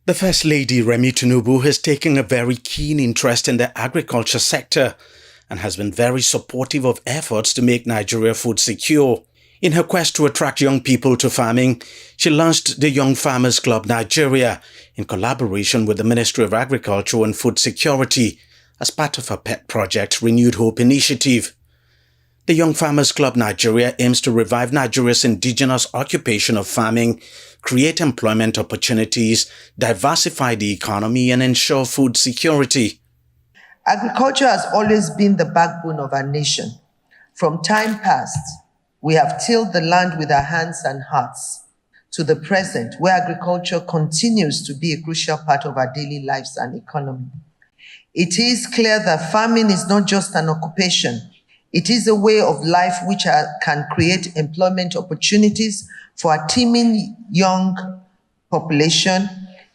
The First Lady, Remi Tinubu, has taken a very keen interest in the agriculture sector and has been very supportive of efforts to make Nigeria food secure. In her quest to attract young people to farming, she launched the Young Farmers Club Nigeria in collaboration with the Ministry of Agriculture and Food Security as part of her pet project, Renewed Hope Initiative. The Young Farmers Club Nigeria aims to revive Nigeria's indigenous occupation of farming, create employment opportunities, diversify the economy, and ensure food security. Agriculture has always been the backbone of our nation. From time past, we have tilled the land with our hands and hearts, to the present, where agriculture continues to be a crucial part of our daily lives and economy. It is clear that farming is not just an occupation. It is a way of life which can create employment opportunities for a teeming young population,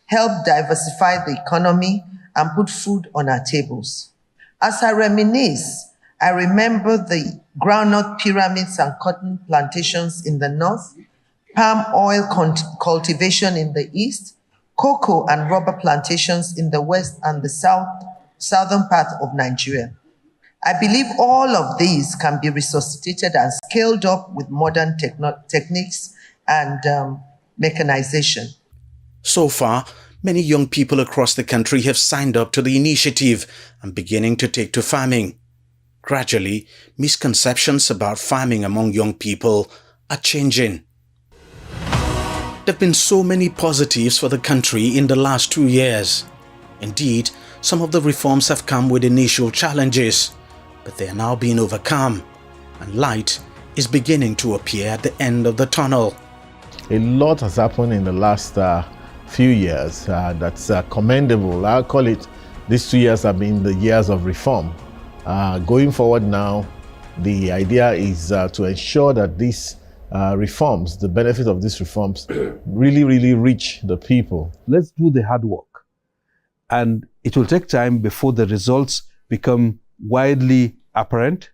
help diversify the economy, and put food on our tables. As I reminisce, I remember the groundnut pyramids and cotton plantations in the north, palm oil cultivation in the east, cocoa and rubber plantations in the west and the southern part of Nigeria. I believe all of these can be resuscitated and scaled up with modern techniques and mechanization. So far, many young people across the country have signed up to the initiative and beginning to take to farming. Gradually, misconceptions about farming among young people are changing. There have been so many positives for the country in the last 2 years. Indeed, some of the reforms have come with initial challenges, but they are now being overcome, and light is beginning to appear at the end of the tunnel. A lot has happened in the last few years that's commendable. I'll call it, these 2 years have been the years of reform. Going forward now, the idea is to ensure that these reforms, the benefit of these reforms, really reach the people. Let's do the hard work. And it will take time before the results become widely apparent.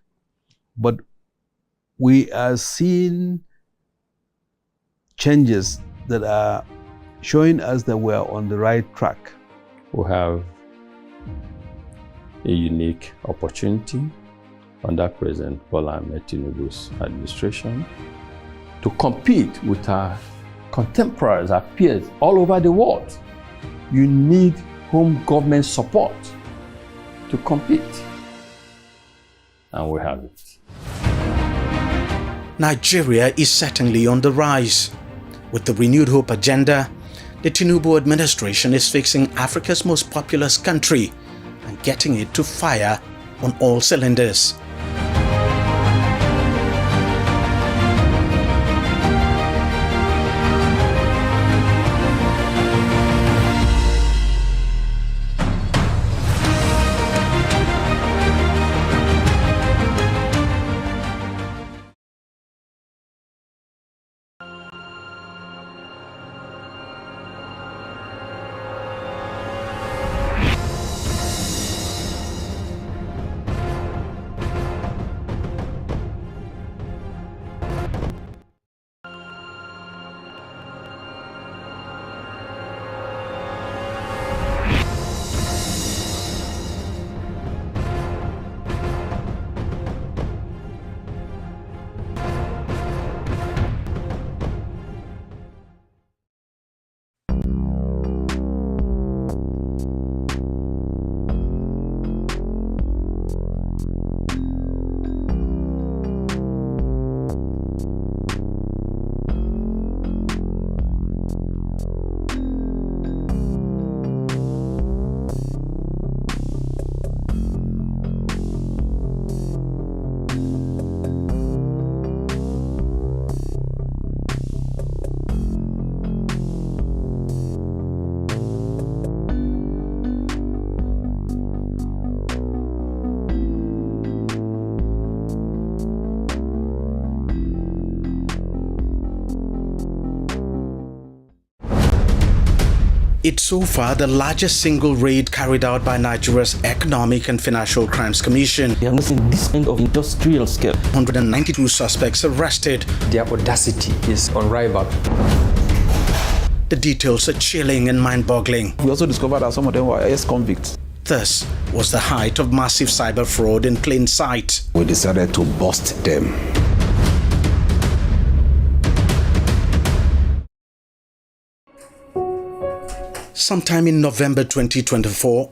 But we are seeing changes that are showing us that we are on the right track. We have a unique opportunity under President Bola Ahmed Tinubu's administration to compete with our contemporaries, our peers all over the world. You need home government support to compete, and we have it. Nigeria is certainly on the rise. With the Renewed Hope agenda, the Tinubu administration is fixing Africa's most populous country and getting it to fire on all cylinders. It's so far the largest single raid carried out by Nigeria's Economic and Financial Crimes Commission. We have not seen this kind of industrial scale. 192 suspects arrested. Their audacity is unrivaled. The details are chilling and mind-boggling. We also discovered that some of them were ex-convicts. This was the height of massive cyber fraud in plain sight. We decided to bust them. Sometime in November 2024,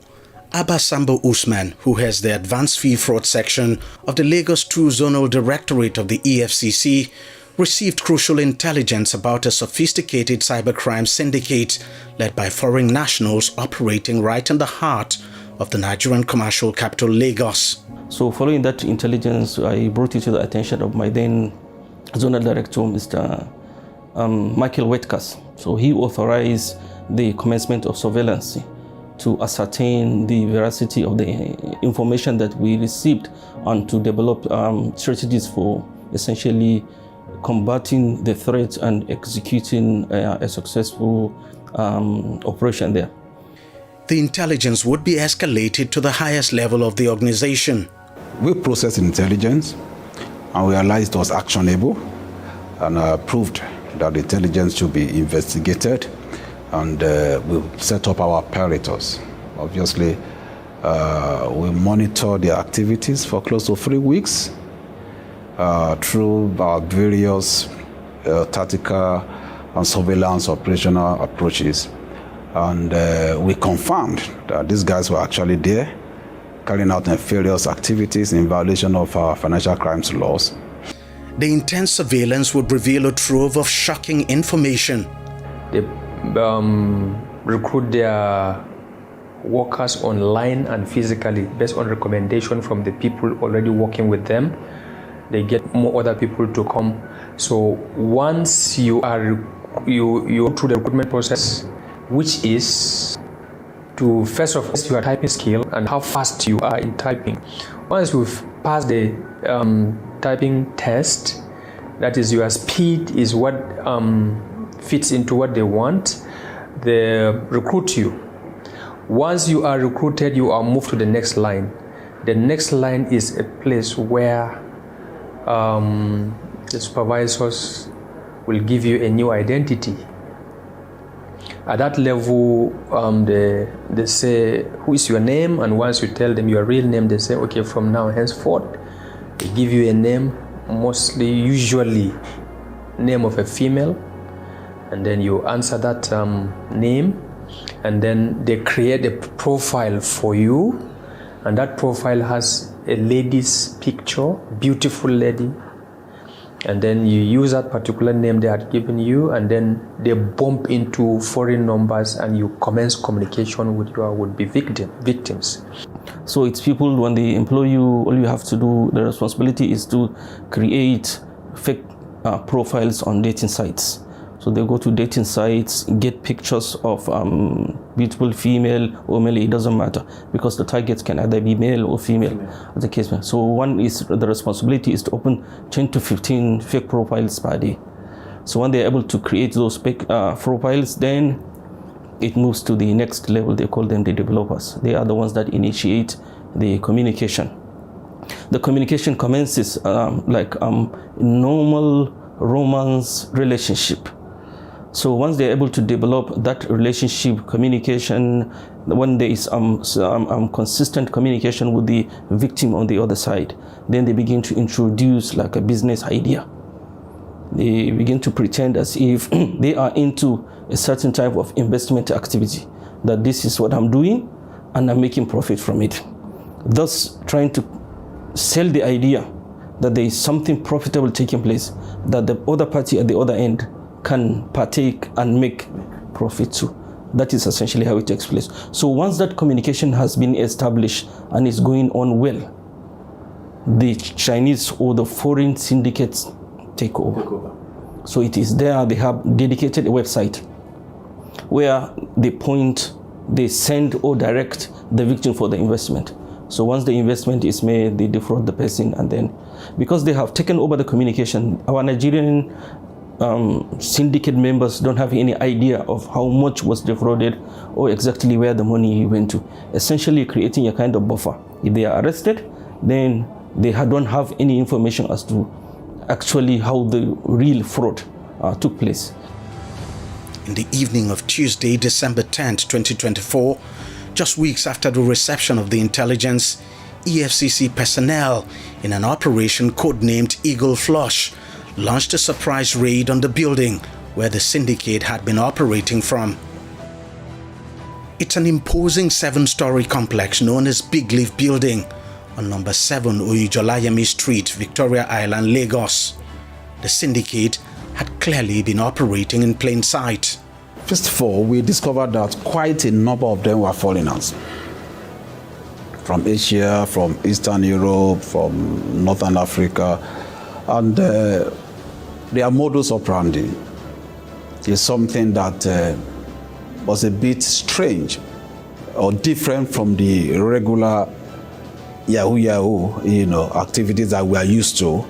Abba Sambo Usman, who heads the Advanced Fee Fraud section of the Lagos 2 Zonal Directorate of the EFCC, received crucial intelligence about a sophisticated cybercrime syndicate led by foreign nationals operating right in the heart of the Nigerian commercial capital, Lagos. So following that intelligence, I brought it to the attention of my then Zonal Director, Mr. Michael Wetkas. So he authorized the commencement of surveillance to ascertain the veracity of the information that we received and to develop strategies for essentially combating the threat and executing a successful operation there. The intelligence would be escalated to the highest level of the organization. We processed intelligence and we realized it was actionable and proved that the intelligence should be investigated, and we set up our apparatus. Obviously, we monitored their activities for close to 3 weeks through our various tactical and surveillance operational approaches. And we confirmed that these guys were actually there, carrying out nefarious activities in violation of our financial crimes laws. The intense surveillance would reveal a trove of shocking information. They recruit their workers online and physically based on recommendation from the people already working with them. They get more other people to come. So once you go through the recruitment process, which is to first of all your typing skill and how fast you are in typing. Once you've passed the typing test, that is your speed is what fits into what they want, they recruit you. Once you are recruited, you are moved to the next line. The next line is a place where the supervisors will give you a new identity. At that level, they say, who is your name? And once you tell them your real name, they say, okay, from now henceforth, they give you a name, usually name of a female, and then you answer that name, and then they create a profile for you, and that profile has a lady's picture, beautiful lady, and then you use that particular name they had given you, and then they bump into foreign numbers and you commence communication with your would-be victims. So it's people, when they employ you, all you have to do, the responsibility is to create fake profiles on dating sites. So they go to dating sites, get pictures of beautiful female or male, it doesn't matter, because the targets can either be male or female, as the case may be. So one is, the responsibility is to open 10 to 15 fake profiles per day. So when they're able to create those fake profiles, then it moves to the next level. They call them the developers. They are the ones that initiate the communication. The communication commences like normal romance relationship. So once they're able to develop that relationship, communication, when there is consistent communication with the victim on the other side, then they begin to introduce like a business idea. They begin to pretend as if they are into a certain type of investment activity, that this is what I'm doing and I'm making profit from it. Thus trying to sell the idea that there is something profitable taking place, that the other party at the other end can partake and make profit too. That is essentially how it takes place. So once that communication has been established and is going on well, the Chinese or the foreign syndicates take over. So it is there, they have dedicated a website where they send or direct the victim for the investment. So once the investment is made, they defraud the person, and then because they have taken over the communication, our Nigerian syndicate members don't have any idea of how much was defrauded or exactly where the money went to, essentially creating a kind of buffer. If they are arrested, then they don't have any information as to actually how the real fraud took place. In the evening of Tuesday, December 10th, 2024, just weeks after the reception of the intelligence, EFCC personnel in an operation codenamed Eagle Flush launched a surprise raid on the building where the syndicate had been operating from. It's an imposing 7-story complex known as Big Leaf Building on number 7 Oyujolayemi Street, Victoria Island, Lagos. The syndicate had clearly been operating in plain sight. First of all, we discovered that quite a number of them were foreigners. From Asia, from Eastern Europe, from Northern Africa, and their modus operandi is something that was a bit strange or different from the regular Yahoo, activities that we are used to,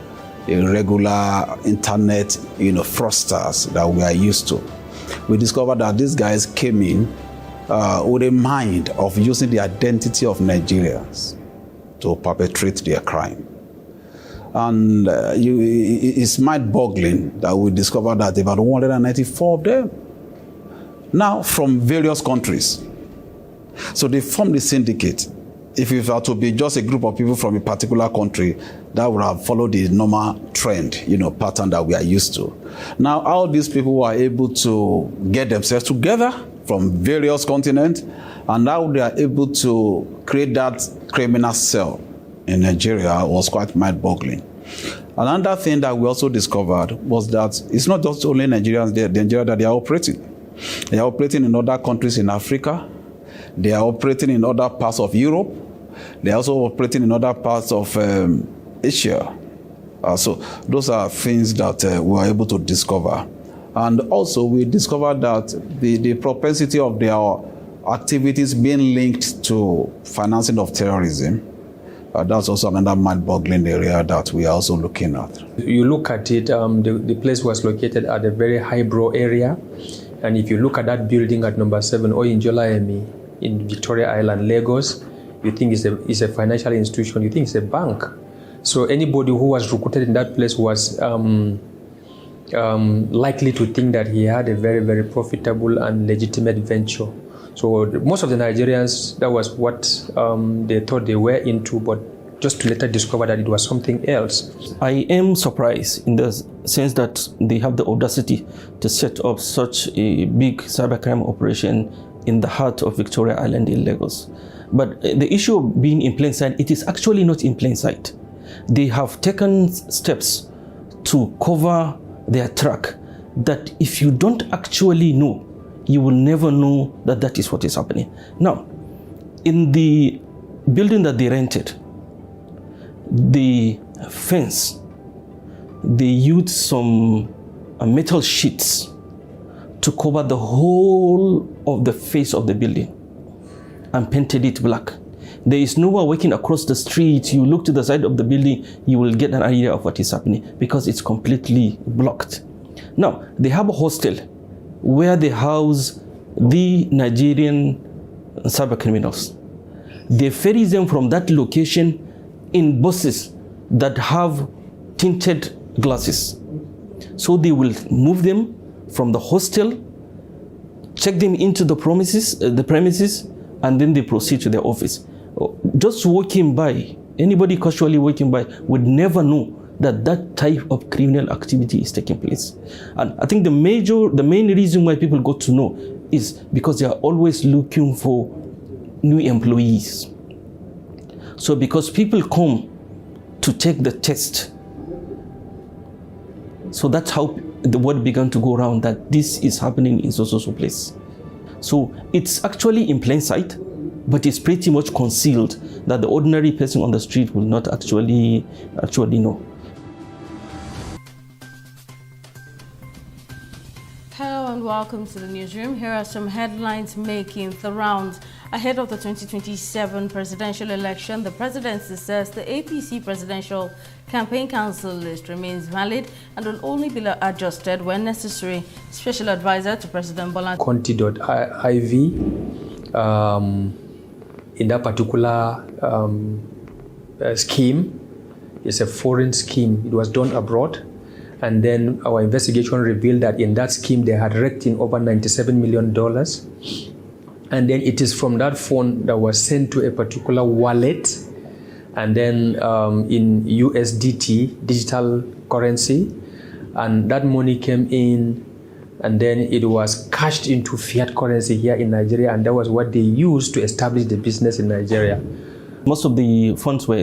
the regular internet, fraudsters that we are used to. We discovered that these guys came in with a mind of using the identity of Nigerians to perpetrate their crime. And it's mind-boggling that we discovered that about 194 of them, now from various countries. So they formed the syndicate. If it were to be just a group of people from a particular country, that would have followed the normal trend, pattern that we are used to. Now, all these people were able to get themselves together from various continents, and now they are able to create that criminal cell in Nigeria was quite mind-boggling. Another thing that we also discovered was that it's not just only Nigerians Nigeria that they are operating. They are operating in other countries in Africa. They are operating in other parts of Europe. They are also operating in other parts of Asia. So those are things that we were able to discover. And also we discovered that the propensity of their activities being linked to financing of terrorism, that's also another mind-boggling area that we are also looking at. You look at it, the place was located at a very highbrow area. And if you look at that building at number 7, Oyujolayemi in Victoria Island, Lagos, you think it's a financial institution, you think it's a bank. So anybody who was recruited in that place was likely to think that he had a very, very profitable and legitimate venture. So most of the Nigerians, that was what they thought they were into, but just to later discover that it was something else. I am surprised in the sense that they have the audacity to set up such a big cybercrime operation in the heart of Victoria Island in Lagos. But the issue of being in plain sight, it is actually not in plain sight. They have taken steps to cover their track that if you don't actually know, you will never know that that is what is happening. Now, in the building that they rented, the fence, they used some metal sheets to cover the whole of the face of the building and painted it black. There is no one walking across the street. You look to the side of the building, you will get an idea of what is happening because it's completely blocked. Now, they have a hostel where they house the Nigerian cyber criminals. They ferry them from that location in buses that have tinted glasses. So they will move them from the hostel, check them into the premises, and then they proceed to their office. Just walking by, anybody casually walking by would never know that that type of criminal activity is taking place. And I think the main reason why people got to know is because they are always looking for new employees. So because people come to take the test, so that's how the word began to go around that this is happening in so place. So it's actually in plain sight, but it's pretty much concealed that the ordinary person on the street will not actually know. welcome to the newsroom. Here are some headlines making the rounds. Ahead of the 2027 presidential election, the presidency says the APC Presidential Campaign Council list remains valid and will only be adjusted when necessary. Special advisor to President Bola Conti.iv in that particular scheme is a foreign scheme. It was done abroad. And then our investigation revealed that in that scheme, they had raked in over $97 million. And then it is from that fund that was sent to a particular wallet. And then in USDT, digital currency. And that money came in, and then it was cashed into fiat currency here in Nigeria. And that was what they used to establish the business in Nigeria. Most of the funds were